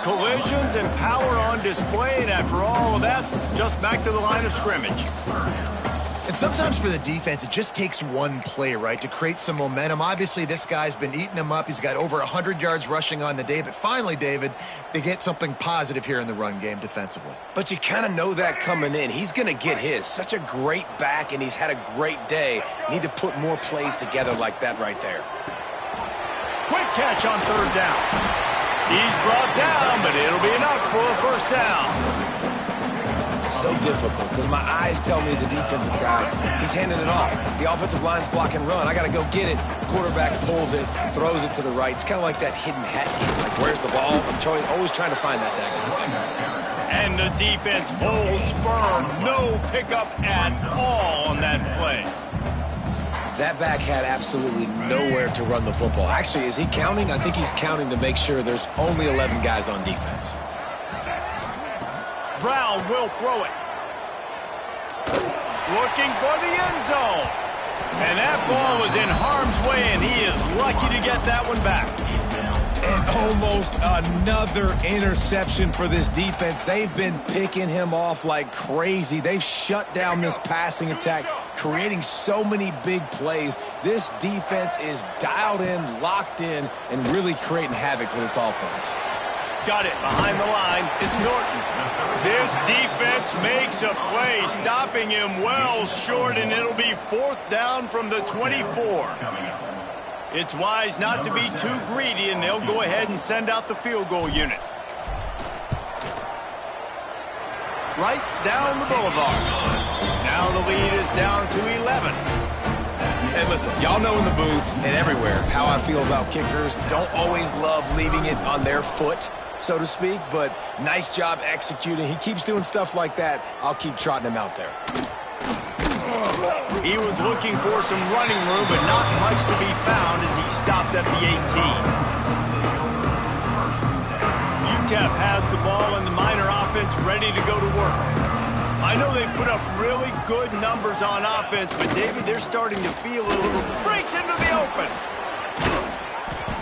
Collisions and power on display, and after all of that, just back to the line of scrimmage. And sometimes for the defense, it just takes one play, right, to create some momentum. Obviously, this guy's been eating them up. He's got over 100 yards rushing on the day. But finally, David, they get something positive here in the run game defensively. But you kind of know that coming in. He's going to get his. Such a great back, and he's had a great day. Need to put more plays together like that right there. Quick catch on 3rd down. He's brought down, but it'll be enough for a first down. So difficult because my eyes tell me as a defensive guy, he's handing it off. The offensive line's block and run. I got to go get it. Quarterback pulls it, throws it to the right. It's kind of like that hidden hat game. Like, where's the ball? I'm always trying to find that guy. And the defense holds firm. No pickup at all on that play. That back had absolutely nowhere to run the football. Actually, is he counting? I think he's counting to make sure there's only 11 guys on defense. Brown will throw it. Looking for the end zone. And that ball was in harm's way, and he is lucky to get that one back. And almost another interception for this defense. They've been picking him off like crazy. They've shut down this passing attack, creating so many big plays. This defense is dialed in, locked in, and really creating havoc for this offense. Got it behind the line. It's Norton. This defense makes a play, stopping him well short, and it'll be 4th down from the 24. It's wise not to be too greedy, and they'll go ahead and send out the field goal unit. Right down the boulevard. Now the lead is down to 11. And listen, y'all know in the booth and everywhere how I feel about kickers. Don't always love leaving it on their foot, so to speak, but nice job executing. He keeps doing stuff like that. I'll keep trotting him out there. He was looking for some running room, but not much to be found as he stopped at the 18. UTEP has the ball and the Miner offense ready to go to work. I know they've put up really good numbers on offense, but David, they're starting to feel a little breaks into the open.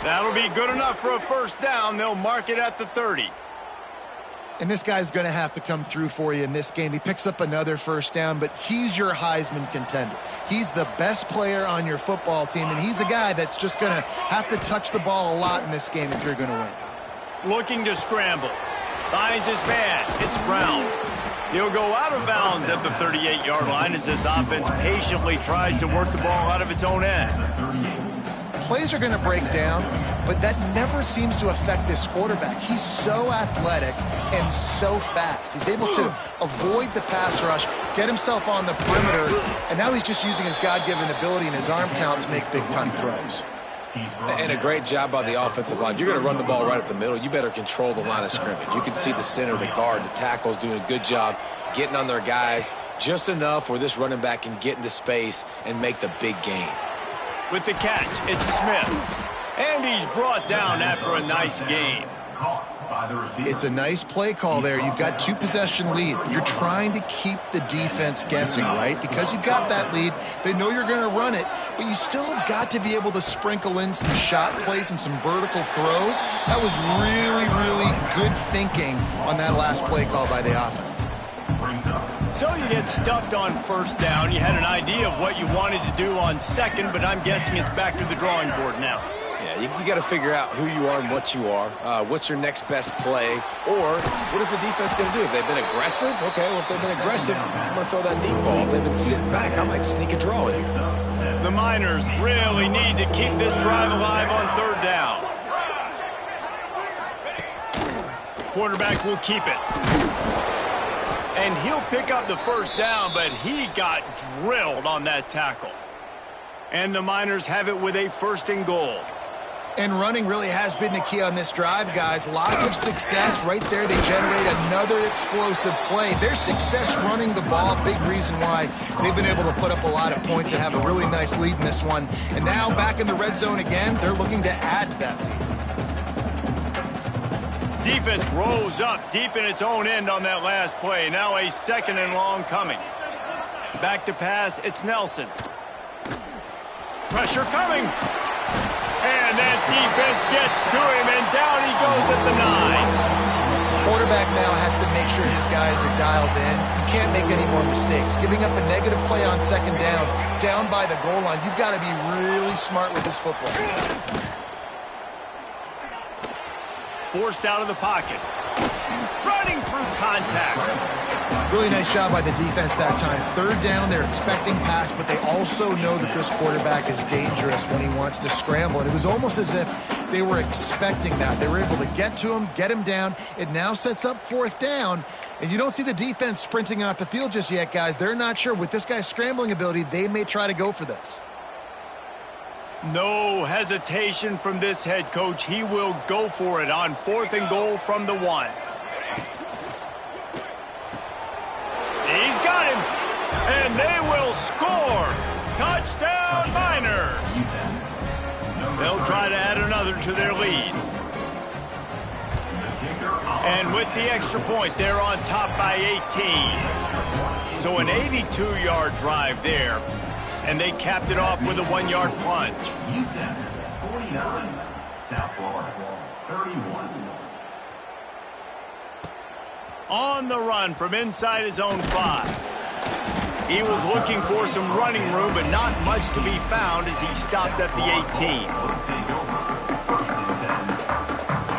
That'll be good enough for a 1st down. They'll mark it at the 30. And this guy's going to have to come through for you in this game. He picks up another 1st down, but he's your Heisman contender. He's the best player on your football team, and he's a guy that's just going to have to touch the ball a lot in this game if you're going to win. Looking to scramble. Finds his man. It's Brown. He'll go out of bounds at the 38-yard line as this offense patiently tries to work the ball out of its own end. Plays are going to break down, but that never seems to affect this quarterback. He's so athletic and so fast. He's able to avoid the pass rush, get himself on the perimeter, and now he's just using his God-given ability and his arm talent to make big-time throws. And a great job by the offensive line. If you're going to run the ball right up the middle, you better control the line of scrimmage. You can see the center, the guard, the tackles doing a good job getting on their guys just enough where this running back can get into space and make the big gain. With the catch, it's Smith. And he's brought down after a nice gain. It's a nice play call there. You've got 2-possession lead. You're trying to keep the defense guessing, right? Because you've got that lead, they know you're going to run it, but you still have got to be able to sprinkle in some shot plays and some vertical throws. That was really, really good thinking on that last play call by the offense. So you get stuffed on 1st down. You had an idea of what you wanted to do on 2nd, but I'm guessing it's back to the drawing board now. Yeah, you got to figure out who you are and what you are. What's your next best play? Or what is the defense going to do? If they've been aggressive, okay, well, if they've been aggressive, I'm going to throw that deep ball. If they've been sitting back, I might sneak a draw in here. The Miners really need to keep this drive alive on 3rd down. Quarterback will keep it. And he'll pick up the 1st down, but he got drilled on that tackle. And the Miners have it with a 1st and goal. And running really has been the key on this drive, guys. Lots of success right there. They generate another explosive play. Their success running the ball, big reason why they've been able to put up a lot of points and have a really nice lead in this one. And now back in the red zone again, they're looking to add to that lead. Defense rose up deep in its own end on that last play. Now a 2nd and long coming. Back to pass, it's Nelson. Pressure coming. And that defense gets to him, and down he goes at the 9. Quarterback now has to make sure his guys are dialed in. You can't make any more mistakes. Giving up a negative play on 2nd down by the goal line. You've got to be really smart with this football. Forced out of the pocket. Running through contact. Really nice job by the defense that time. 3rd down, they're expecting pass, but they also know that this quarterback is dangerous when he wants to scramble. And it was almost as if they were expecting that. They were able to get to him, get him down. It now sets up 4th down. And you don't see the defense sprinting off the field just yet, guys. They're not sure. With this guy's scrambling ability, they may try to go for this. No hesitation from this head coach. He will go for it on 4th and goal from the 1. He's got him. And they will score. Touchdown, Miners. They'll try to add another to their lead. And with the extra point, they're on top by 18. So an 82-yard drive there. And they capped it off with a 1-yard plunge. UTEP 49, South Florida 31. On the run from inside his own 5. He was looking for some running room, but not much to be found as he stopped at the 18.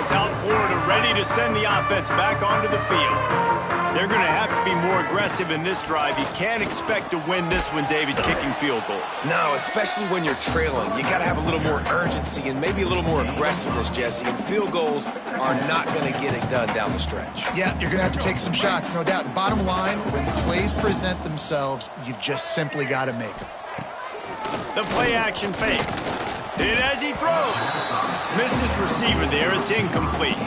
South Florida ready to send the offense back onto the field. They're going to have to be more aggressive in this drive. You can't expect to win this one, David, kicking field goals. No, especially when you're trailing. You got to have a little more urgency and maybe a little more aggressiveness, Jesse. And field goals are not going to get it done down the stretch. Yeah, you're going to have to take some shots, no doubt. Bottom line, when the plays present themselves, you've just simply got to make them. The play action fake. Did it as he throws. Missed his receiver there. It's incomplete.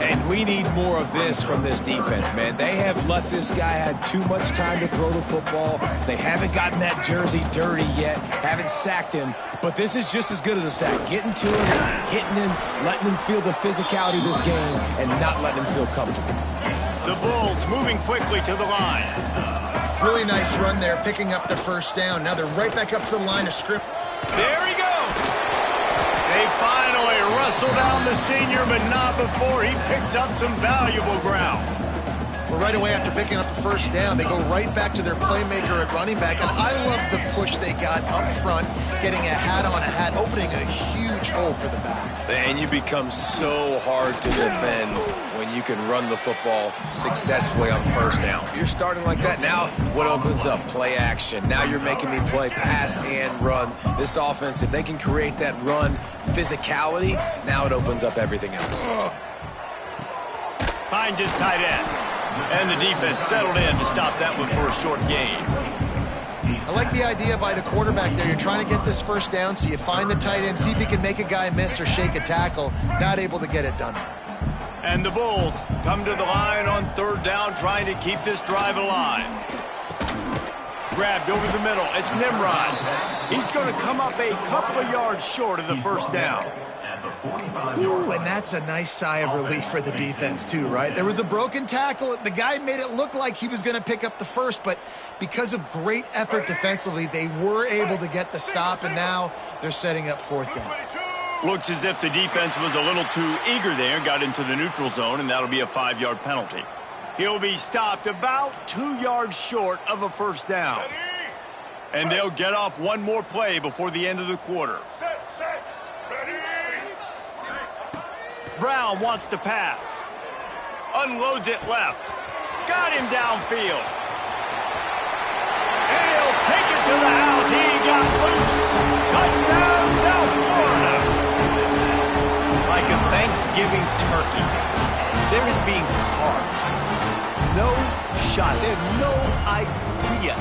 And we need more of this from this defense, man. They have let this guy have too much time to throw the football. They haven't gotten that jersey dirty yet, haven't sacked him. But this is just as good as a sack. Getting to him, hitting him, letting him feel the physicality of this game, and not letting him feel comfortable. The Bulls moving quickly to the line. Really nice run there, picking up the first down. Now they're right back up to the line of scrimmage. There he goes. They finally wrestle down the senior, but not before he picks up some valuable ground. Well, right away after picking up the first down, they go right back to their playmaker at running back. And I love the push they got up front, getting a hat on a hat, opening a huge hole for the back. And you become so hard to defend when you can run the football successfully on first down. You're starting like that. Now what opens up? Play action. Now you're making me play pass and run. This offense, if they can create that run physicality, now it opens up everything else. Finds his tight end. And the defense settled in to stop that one for a short gain. I like the idea by the quarterback there. You're trying to get this first down, so you find the tight end, see if he can make a guy miss or shake a tackle. Not able to get it done. And the Bulls come to the line on third down, trying to keep this drive alive. Grabbed over the middle. It's Nimrod. He's going to come up a couple of yards short of the first down. Ooh, and that's a nice sigh of relief for the defense too, right? There was a broken tackle. The guy made it look like he was going to pick up the first, but because of great effort defensively, they were able to get the stop, and now they're setting up fourth down. Looks as if the defense was a little too eager there, got into the neutral zone, and that'll be a 5-yard penalty. He'll be stopped about 2 yards short of a first down. And they'll get off one more play before the end of the quarter. Brown wants to pass. Unloads it left. Got him downfield. And he'll take it to the house. He got loose. Touchdown, South Florida. Like a Thanksgiving turkey. There is being carved. No shot. They have no idea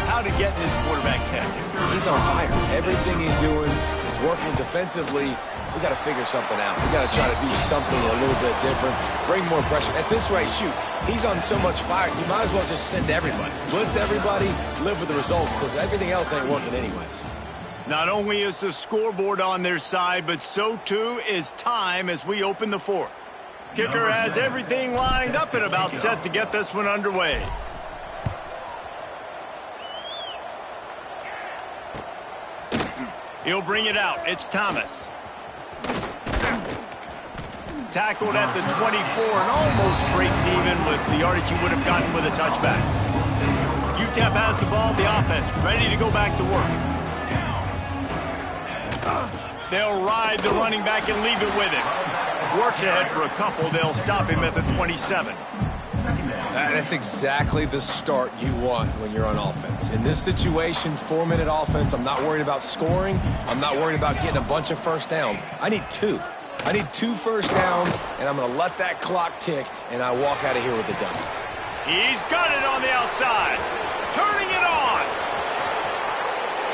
how to get in this quarterback's head. He's on fire. Everything he's doing is working defensively. We got to figure something out. We got to try to do something a little bit different. Bring more pressure. At this rate, shoot, he's on so much fire. You might as well just send everybody. Blitz everybody, live with the results, because everything else ain't working anyways. Not only is the scoreboard on their side, but so too is time as we open the fourth. Kicker has everything lined up and about set to get this one underway. He'll bring it out. It's Thomas. Tackled at the 24 and almost breaks even with the yardage he would have gotten with a touchback. UTEP has the ball, the offense ready to go back to work. They'll ride the running back and leave it with him. Works ahead for a couple. They'll stop him at the 27. That's exactly the start you want when you're on offense. In this situation, 4-minute offense, I'm not worried about scoring. I'm not worried about getting a bunch of first downs. I need 2. I need 2 first downs, and I'm going to let that clock tick, and I walk out of here with the W. He's got it on the outside. Turning it on.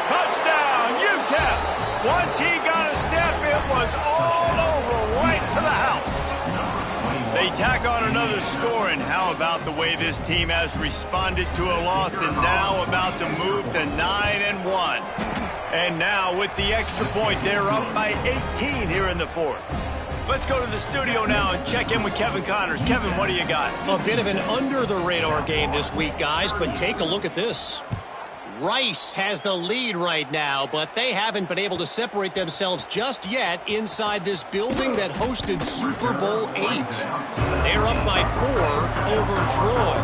Touchdown, UTEP. Once he got a step, it was all over right to the house. They They tack on another score, and how about the way this team has responded to a loss and now about to move to 9-1. And now with the extra point, they're up by 18 here in the fourth. Let's go to the studio now and check in with Kevin Connors. Kevin, what do you got? A bit of an under-the-radar game this week, guys, but take a look at this. Rice has the lead right now, but they haven't been able to separate themselves just yet inside this building that hosted Super Bowl VIII. They're up by 4 over Troy.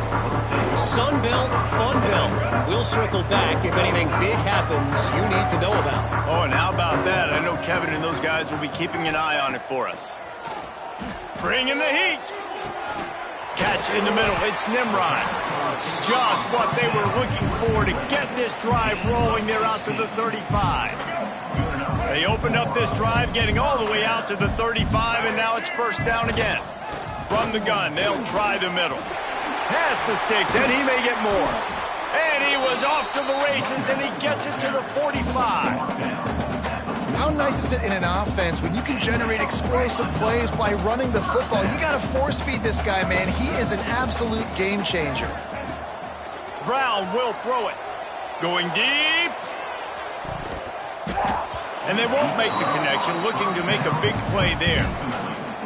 Sunbelt, Funbelt. We'll circle back if anything big happens you need to know about. Oh, and how about that? I know Kevin and those guys will be keeping an eye on it for us. Bringing the heat. Catch in the middle. It's Nimrod. Just what they were looking for to get this drive rolling. They're out to the 35. They opened up this drive, getting all the way out to the 35, and now it's first down again. From the gun, they'll try the middle. Pass the sticks, and he may get more. And he was off to the races, and he gets it to the 45. How nice is it in an offense when you can generate explosive plays by running the football? You got to force feed this guy, man. He is an absolute game changer. Brown will throw it. Going deep. And they won't make the connection, looking to make a big play there.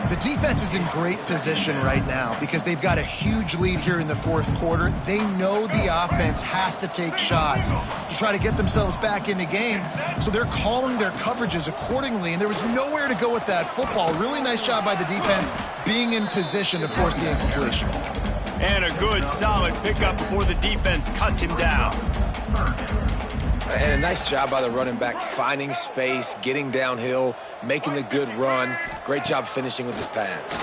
The defense is in great position right now because they've got a huge lead here in the fourth quarter. They know the offense has to take shots to try to get themselves back in the game, so they're calling their coverages accordingly, and there was nowhere to go with that football. Really nice job by the defense being in position to force the incompletion. And a good, solid pickup before the defense cuts him down. And a nice job by the running back, finding space, getting downhill, making the good run. Great job finishing with his pads.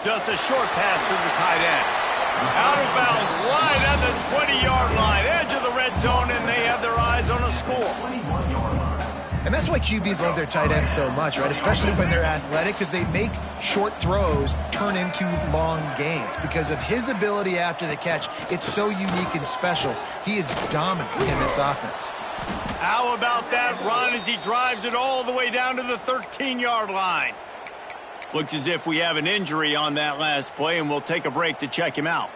Just a short pass to the tight end. Out of bounds, right at the 20-yard line, edge of the red zone, and they have their eyes on a score. And that's why QBs love their tight ends so much, right? Especially when they're athletic, because they make short throws turn into long gains. Because of his ability after the catch, it's so unique and special. He is dominant in this offense. How about that run as he drives it all the way down to the 13-yard line? Looks as if we have an injury on that last play, and we'll take a break to check him out.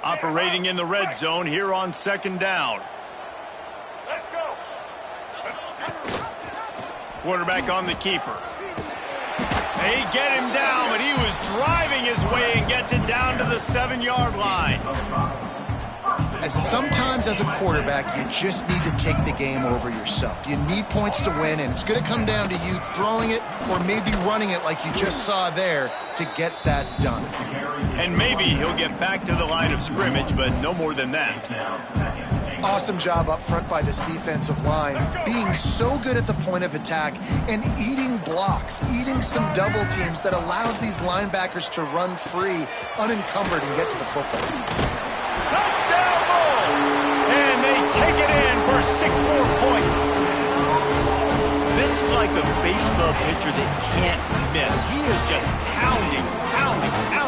Operating in the red zone here on second down. Let's go. Quarterback on the keeper. They get him down, but he was driving his way and gets it down to the 7-yard line. As sometimes as a quarterback, you just need to take the game over yourself. You need points to win, and it's going to come down to you throwing it or maybe running it like you just saw there to get that done. And maybe he'll get back to the line of scrimmage, but no more than that. Awesome job up front by this defensive line, being so good at the point of attack and eating blocks, eating some double teams that allows these linebackers to run free, unencumbered, and get to the football. Touchdown Bulls! And they take it in for 6 more points. This is like a baseball pitcher that can't miss. He is just pounding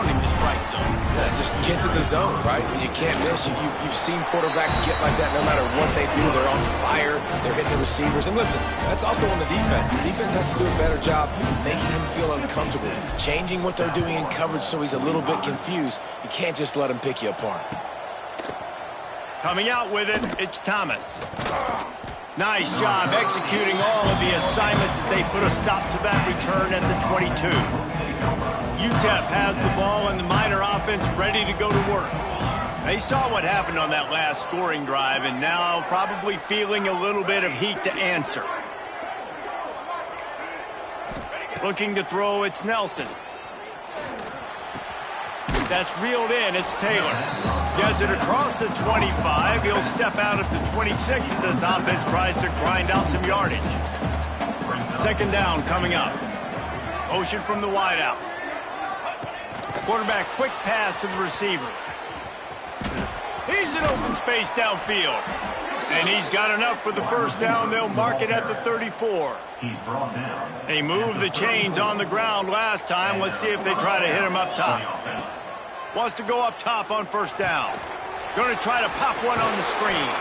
the strike zone. Yeah, just gets in the zone, right? When you can't miss, you've seen quarterbacks get like that no matter what they do. They're on fire. They're hitting the receivers. And listen, that's also on the defense. The defense has to do a better job making him feel uncomfortable, changing what they're doing in coverage so he's a little bit confused. You can't just let him pick you apart. Coming out with it, it's Thomas. Nice job executing all of the assignments as they put a stop to that return at the 22. UTEP has the ball and the Miner offense ready to go to work. They saw what happened on that last scoring drive and now probably feeling a little bit of heat to answer. Looking to throw, it's Nelson. That's reeled in, it's Taylor. Gets it across the 25. He'll step out at the 26 as this offense tries to grind out some yardage. Second down coming up. Motion from the wideout. Quarterback quick pass to the receiver. He's in open space downfield. And he's got enough for the first down. They'll mark it at the 34. They moved the chains on the ground last time. Let's see if they try to hit him up top. Wants to go up top on first down. Going to try to pop one on the screen.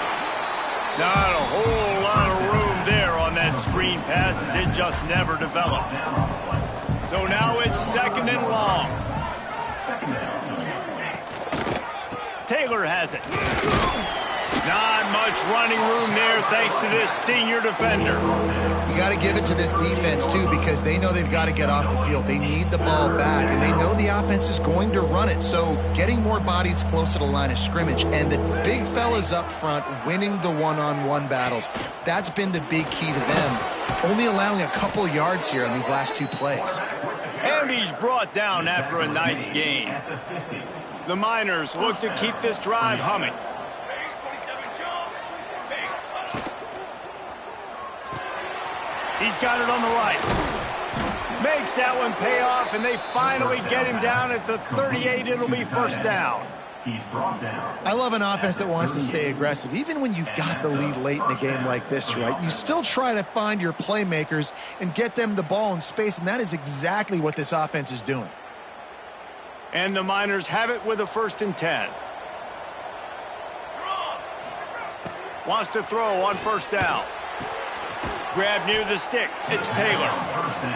Not a whole lot of room there on that screen pass as it just never developed. second and long. Taylor has it. Not much running room there thanks to this senior defender. You got to give it to this defense, too, because they know they've got to get off the field. They need the ball back, and they know the offense is going to run it. So getting more bodies close to the line of scrimmage and the big fellas up front winning the one-on-one battles, that's been the big key to them. Only allowing a couple yards here on these last two plays. And he's brought down after a nice gain. The Miners look to keep this drive humming. He's got it on the right. Makes that one pay off, and they finally get him down at the 38. It'll be first down. He's brought down. I love an offense that wants to stay aggressive. Even when you've got the lead late in the game like this, right? You still try to find your playmakers and get them the ball in space, and that is exactly what this offense is doing. And the Miners have it with a 1st and 10. Wants to throw on first down. Grab near the sticks. It's Taylor.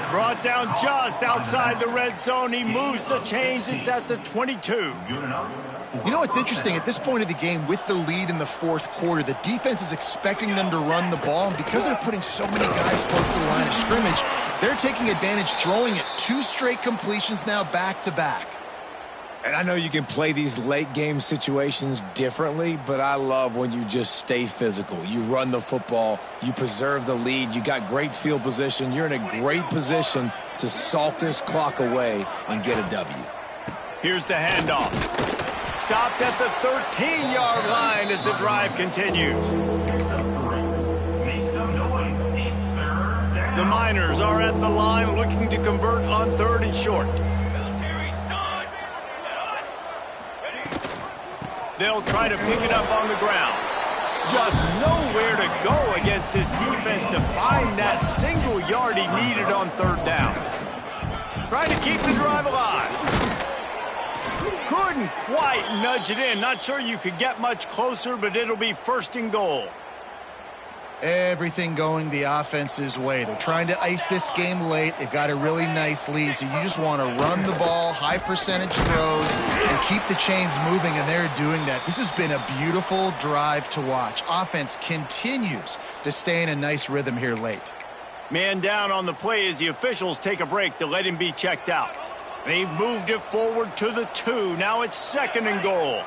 Brought down just outside the red zone. He moves the chains. It's at the 22. You know what's interesting? At this point of the game, with the lead in the fourth quarter, the defense is expecting them to run the ball. And because they're putting so many guys close to the line of scrimmage, they're taking advantage, throwing it 2 straight completions now back-to-back. And I know you can play these late game situations differently, but I love when you just stay physical. You run the football, you preserve the lead, you got great field position. You're in a great position to salt this clock away and get a W. Here's the handoff. Stopped at the 13-yard line as the drive continues. The Miners are at the line looking to convert on 3rd and short. They'll try to pick it up on the ground. Just nowhere to go against this defense to find that single yard he needed on 3rd down. Trying to keep the drive alive. Couldn't quite nudge it in. Not sure you could get much closer, but it'll be 1st and goal. Everything going the offense's way. They're trying to ice this game late. They've got a really nice lead, so you just want to run the ball, high percentage throws, and keep the chains moving, and they're doing that. This has been a beautiful drive to watch. Offense continues to stay in a nice rhythm here late. Man down on the play as the officials take a break to let him be checked out. They've moved it forward to the 2. Now it's 2nd and goal.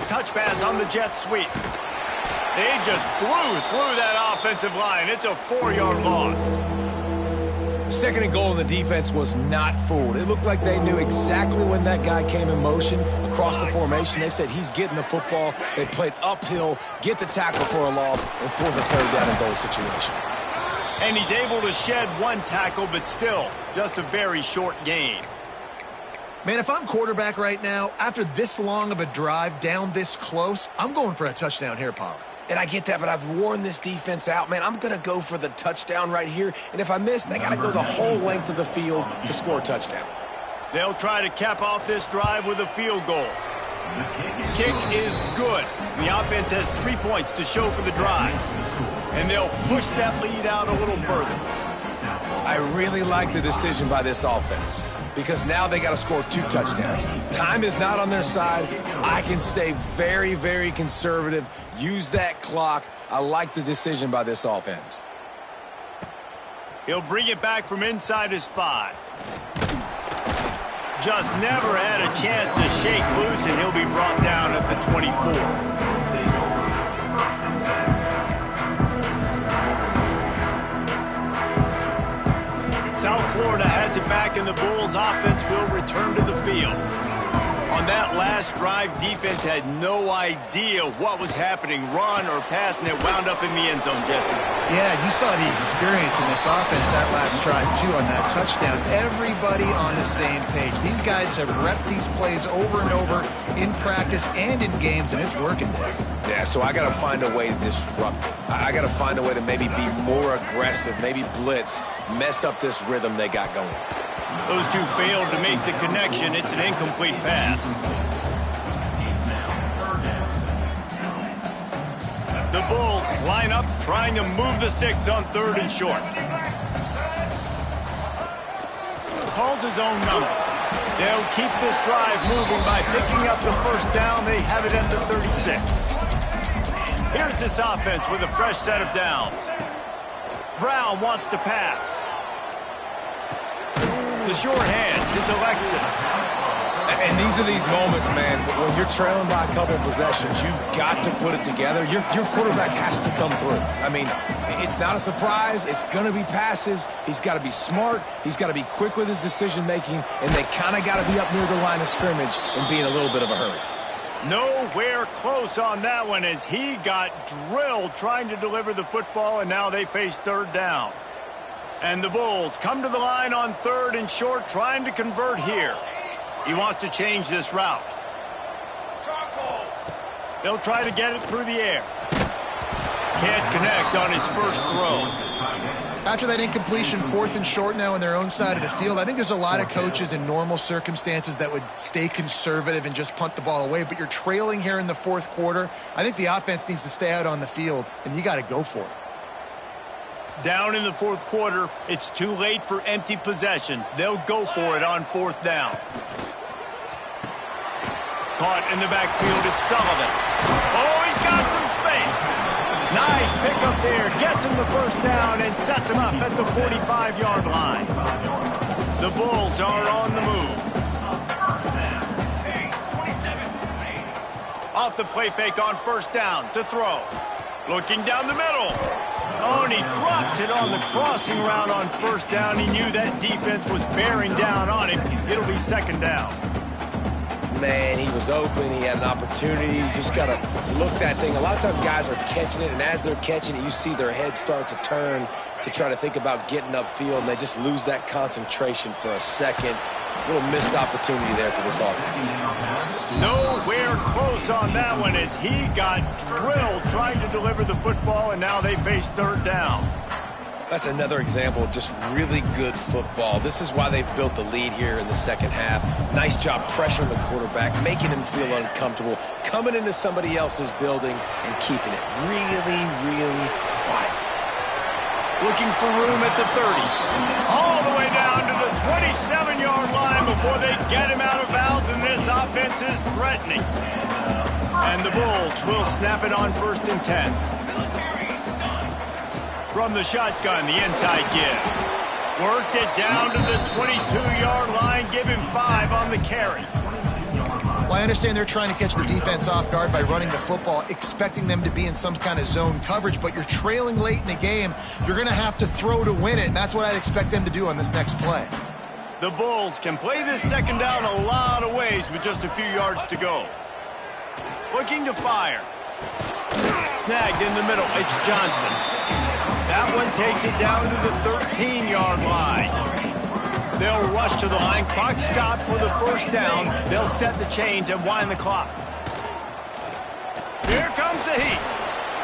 Touch pass on the jet sweep. They just blew through that offensive line. It's a 4-yard loss. 2nd and goal, and the defense was not fooled. It looked like they knew exactly when that guy came in motion across the formation. They said he's getting the football. They played uphill, get the tackle for a loss, and for the 3rd down and goal situation. And he's able to shed 1 tackle, but still just a very short gain. Man, if I'm quarterback right now, after this long of a drive down this close, I'm going for a touchdown here, Pollock. And I get that, but I've worn this defense out, man. I'm going to go for the touchdown right here. And if I miss, they got to go the whole length of the field to score a touchdown. They'll try to cap off this drive with a field goal. Kick is good. The offense has 3 points to show for the drive. And they'll push that lead out a little further. I really like the decision by this offense, because now they got to score 2 touchdowns. Time is not on their side. I can stay very, very conservative, use that clock. I like the decision by this offense. He'll bring it back from inside his 5. Just never had a chance to shake loose, and he'll be brought down at the 24. South Florida has it back, and the Bulls offense will return to the field. On that last drive, defense had no idea what was happening, run or pass, and it wound up in the end zone, Jesse. Yeah, you saw the experience in this offense that last drive, too, on that touchdown. Everybody on the same page. These guys have repped these plays over and over in practice and in games, and it's working there. Yeah, so I got to find a way to disrupt it. I got to find a way to maybe be more aggressive, maybe blitz, mess up this rhythm they got going. Those two failed to make the connection. It's an incomplete pass. The Bulls line up trying to move the sticks on 3rd and short. Calls his own number. They'll keep this drive moving by picking up the first down. They have it at the 36. Here's this offense with a fresh set of downs. Brown wants to pass. The short hand, it's Alexis. And these are these moments, man, when you're trailing by a couple of possessions, you've got to put it together. Your quarterback has to come through. I mean, it's not a surprise. It's going to be passes. He's got to be smart. He's got to be quick with his decision-making, and they kind of got to be up near the line of scrimmage and be in a little bit of a hurry. Nowhere close on that one as he got drilled trying to deliver the football, and now they face 3rd down. And the Bulls come to the line on 3rd and short, trying to convert here. He wants to change this route. They'll try to get it through the air. Can't connect on his first throw. After that incompletion, 4th and short now on their own side of the field, I think there's a lot of coaches in normal circumstances that would stay conservative and just punt the ball away. But you're trailing here in the 4th quarter. I think the offense needs to stay out on the field, and you got to go for it. Down in the 4th quarter, it's too late for empty possessions. They'll go for it on 4th down. Caught in the backfield, it's Sullivan. Oh, he's got some space. Nice pickup there. Gets him the first down and sets him up at the 45-yard line. The Bulls are on the move. Off the play fake on 1st down to throw. Looking down the middle. Oh, and he drops it on the crossing route on 1st down. He knew that defense was bearing down on him. It'll be 2nd down. Man, he was open. He had an opportunity. You just got to look that thing. A lot of times guys are catching it, and as they're catching it, you see their heads start to turn to try to think about getting upfield, and they just lose that concentration for a second. A little missed opportunity there for this offense. Nowhere close on that one as he got drilled trying to deliver the football, and now they face 3rd down. That's another example of just really good football. This is why they've built the lead here in the 2nd half. Nice job pressuring the quarterback, making him feel uncomfortable, coming into somebody else's building and keeping it really, really quiet. Looking for room at the 30. All the way down to the 27-yard line before they get him out of bounds, and this offense is threatening. And the Bulls will snap it on 1st and 10. From the shotgun, the inside give. Worked it down to the 22-yard line. Give him 5 on the carry. Well, I understand they're trying to catch the defense off guard by running the football, expecting them to be in some kind of zone coverage, but you're trailing late in the game. You're going to have to throw to win it, and that's what I'd expect them to do on this next play. The Bulls can play this 2nd down a lot of ways with just a few yards to go. Looking to fire. Snagged in the middle. It's Johnson. That one takes it down to the 13-yard line. They'll rush to the line. Clock stopped for the 1st down. They'll set the chains and wind the clock. Here comes the heat.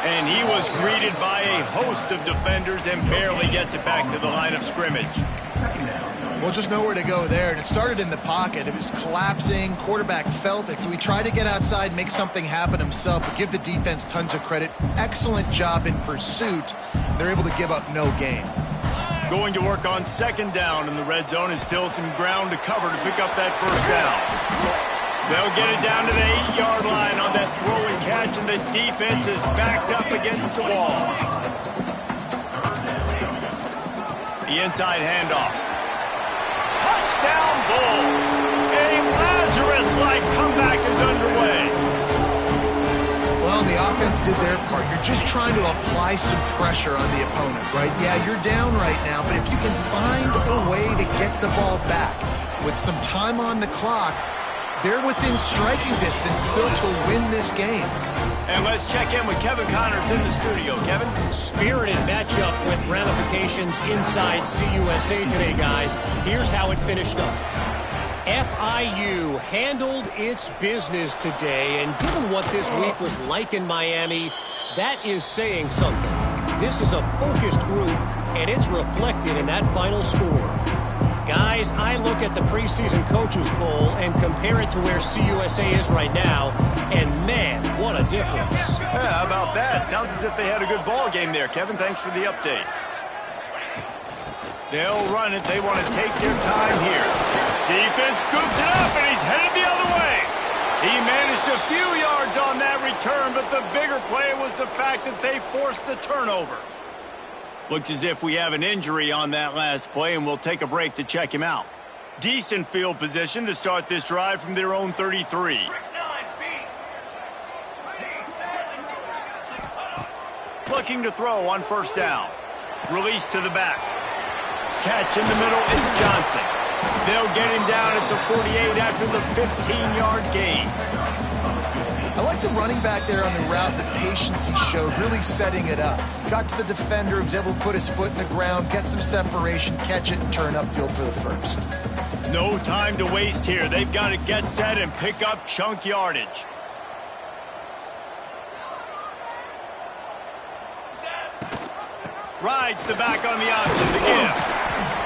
And he was greeted by a host of defenders and barely gets it back to the line of scrimmage. Well, just nowhere to go there, and it started in the pocket. It was collapsing. Quarterback felt it, so he tried to get outside, make something happen himself, but give the defense tons of credit. Excellent job in pursuit. They're able to give up no gain. Going to work on 2nd down in the red zone is still some ground to cover to pick up that 1st down. They'll get it down to the 8-yard line on that throw and catch, and the defense is backed up against the wall. The inside handoff. Touchdown Bulls. A Lazarus-like comeback is underway. Well, the offense did their part. You're just trying to apply some pressure on the opponent, right? Yeah, you're down right now, but if you can find a way to get the ball back with some time on the clock, they're within striking distance still to win this game. And let's check in with Kevin Connors in the studio. Kevin? Spirited matchup with ramifications inside CUSA today, guys. Here's how it finished up. FIU handled its business today, and given what this week was like in Miami, that is saying something. This is a focused group, and it's reflected in that final score. Guys, I look at the preseason coaches poll and compare it to where CUSA is right now, and man, what a difference. Yeah, how about that? Sounds as if they had a good ball game there, Kevin. Thanks for the update. They'll run it. They want to take their time here. Defense scoops it up, and he's headed the other way. He managed a few yards on that return, but the bigger play was the fact that they forced the turnover. Looks as if we have an injury on that last play, and we'll take a break to check him out. Decent field position to start this drive from their own 33. Looking to throw on first down. Release to the back. Catch in the middle, it's Johnson. They'll get him down at the 48 after the 15-yard gain. I like the running back there on the route, the patience he showed, really setting it up. Got to the defender, was able to put his foot in the ground, get some separation, catch it, and turn upfield for the first. No time to waste here. They've got to get set and pick up chunk yardage. Rides the back on the option to give.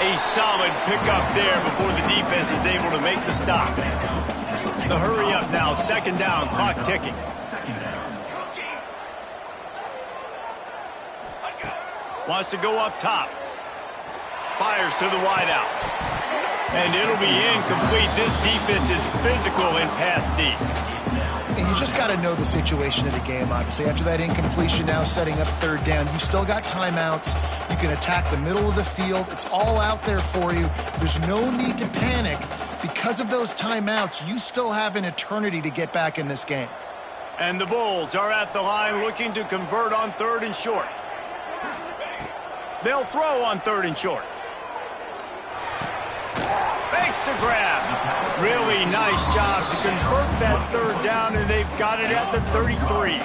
A solid pickup there before the defense is able to make the stop. The hurry up now, second down, clock ticking. Wants to go up top. Fires to the wideout. And it'll be incomplete. This defense is physical in pass deep. And you just got to know the situation of the game, obviously. After that incompletion, now setting up third down, you still got timeouts. You can attack the middle of the field. It's all out there for you. There's no need to panic. Because of those timeouts, you still have an eternity to get back in this game. And the Bulls are at the line looking to convert on third and short. They'll throw on third and short. Fakes to grab. Really nice job to convert that third down, and they've got it at the 33.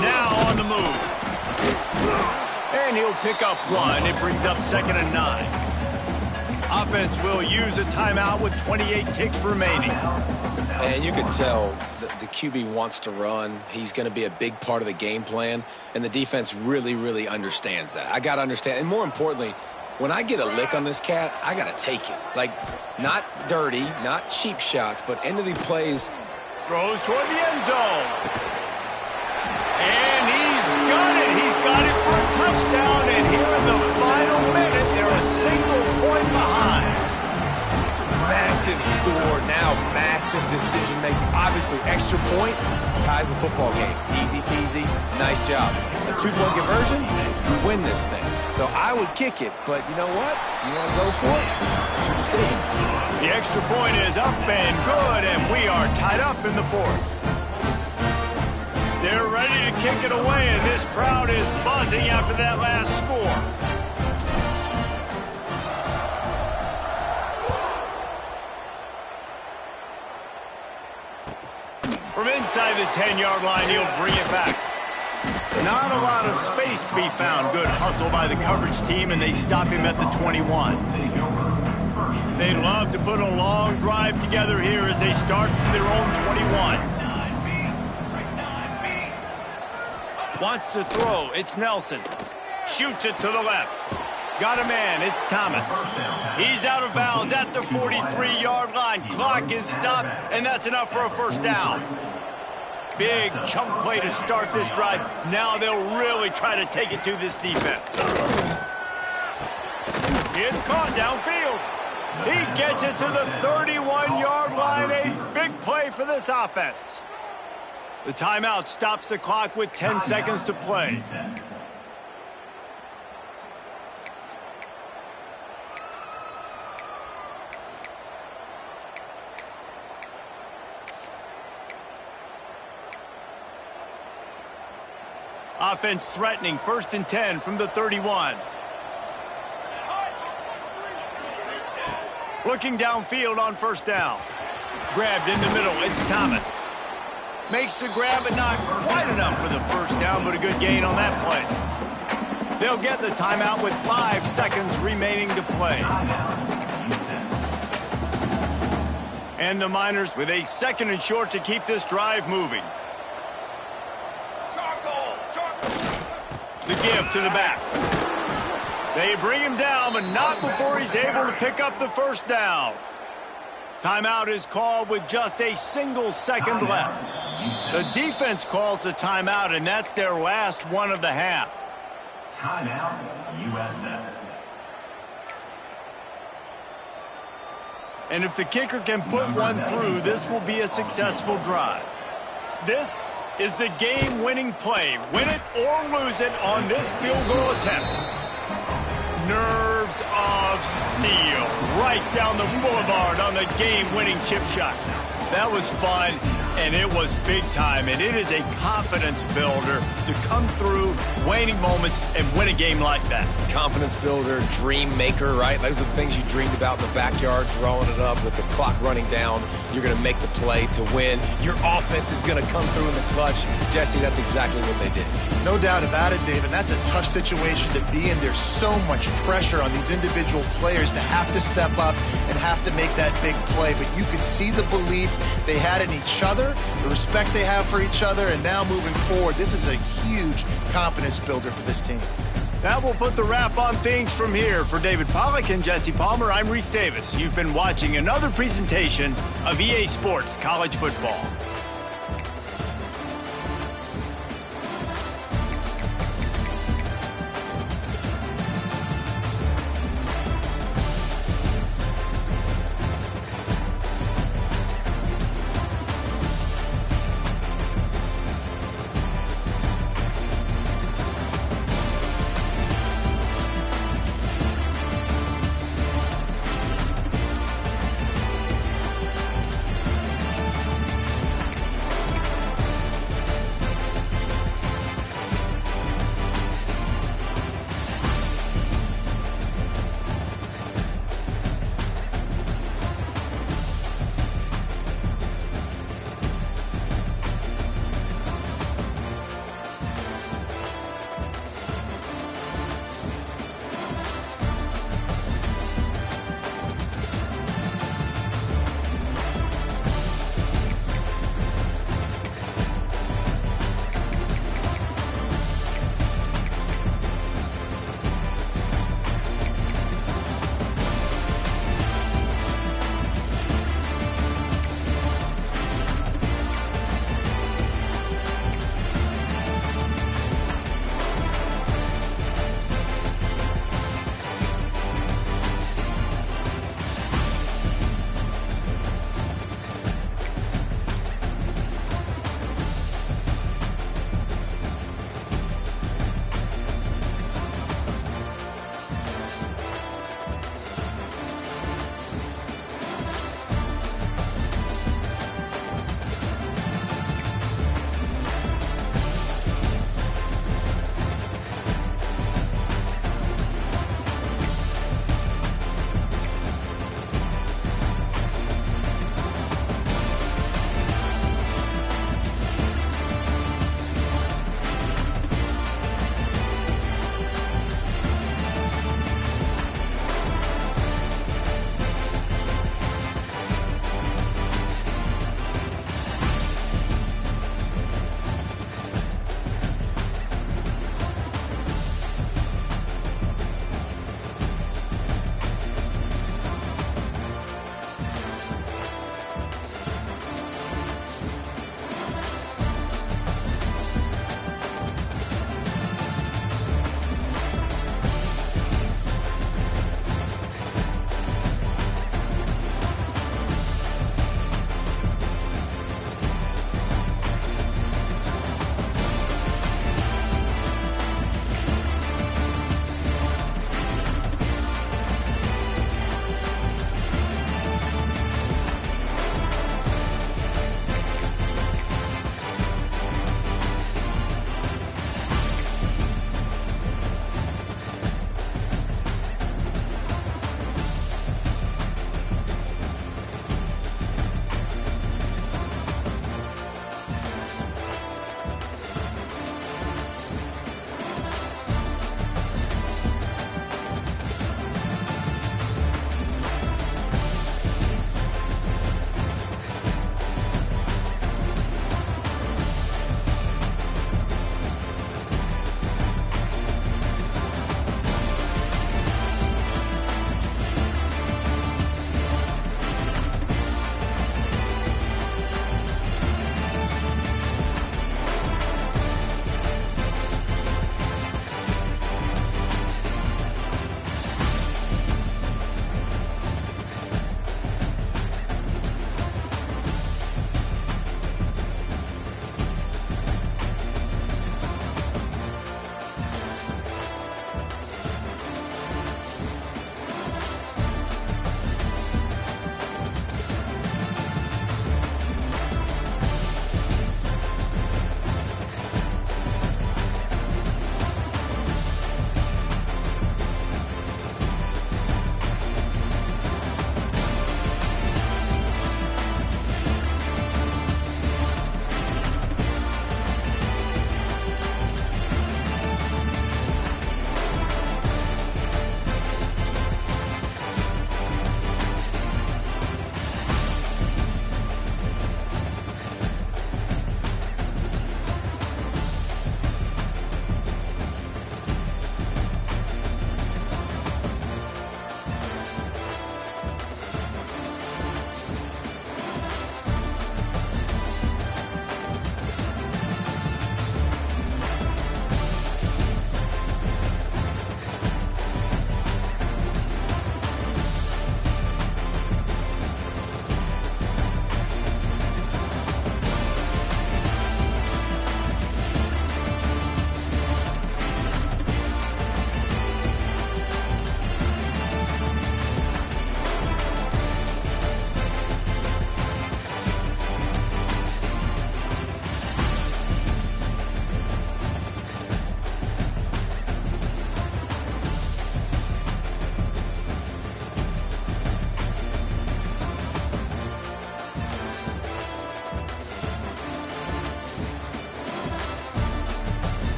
Now on the move. And he'll pick up one. It brings up 2nd and 9. Offense will use a timeout with 28 ticks remaining. And you can tell the QB wants to run. He's going to be a big part of the game plan, and the defense really, really understands that. I got to understand, and more importantly, when I get a lick on this cat, I got to take it. Like, not dirty, not cheap shots, but into the plays. Throws toward the end zone. And he's got it. He's got it for a touchdown, and here in the final minute, they're a single point behind. Massive score, now massive decision-making. Obviously, extra point ties the football game. Easy peasy, nice job. A 2-point conversion, you win this thing. So I would kick it, but you know what? If you want to go for it, it's your decision. The extra point is up and good, and we are tied up in the fourth. They're ready to kick it away, and this crowd is buzzing after that last score. From inside the 10-yard line, he'll bring it back. Not a lot of space to be found. Good hustle by the coverage team, and they stop him at the 21. They'd love to put a long drive together here as they start from their own 21. Wants to throw. It's Nelson. Shoots it to the left. Got a man. It's Thomas. He's out of bounds at the 43-yard line. Clock is stopped, and that's enough for a first down. Big chunk play to start this drive. Now they'll really try to take it to this defense. It's caught downfield. He gets it to the 31-yard line. A big play for this offense. The timeout stops the clock with 10 seconds to play. Offense threatening, 1st and 10 from the 31. Looking downfield on first down. Grabbed in the middle, it's Thomas. Makes the grab, but not quite enough for the first down, but a good gain on that play. They'll get the timeout with 5 seconds remaining to play. And the Miners with a 2nd and short to keep this drive moving. The give USF to the back. They bring him down, but not before he's able to pick up the first down. Timeout is called with just a single second left. The defense calls the timeout, and that's their last one of the half. Timeout, USF. And if the kicker can put one through, this will be a successful drive. This is the game-winning play. Win it or lose it on this field goal attempt. Nerves of steel right down the boulevard on the game-winning chip shot. That was fun, and it was big time, and it is a confidence builder to come through waning moments and win a game like that. Confidence builder, dream maker, right? Those are the things you dreamed about in the backyard, drawing it up with the clock running down. You're going to make the play to win. Your offense is going to come through in the clutch. Jesse, that's exactly what they did. No doubt about it, Dave, and that's a tough situation to be in. There's so much pressure on these individual players to have to step up and have to make that big play, but you could see the belief they had in each other, the respect they have for each other, and now moving forward, this is a huge confidence builder for this team. That will put the wrap on things from here. For David Pollack and Jesse Palmer, I'm Reese Davis. You've been watching another presentation of EA Sports College Football.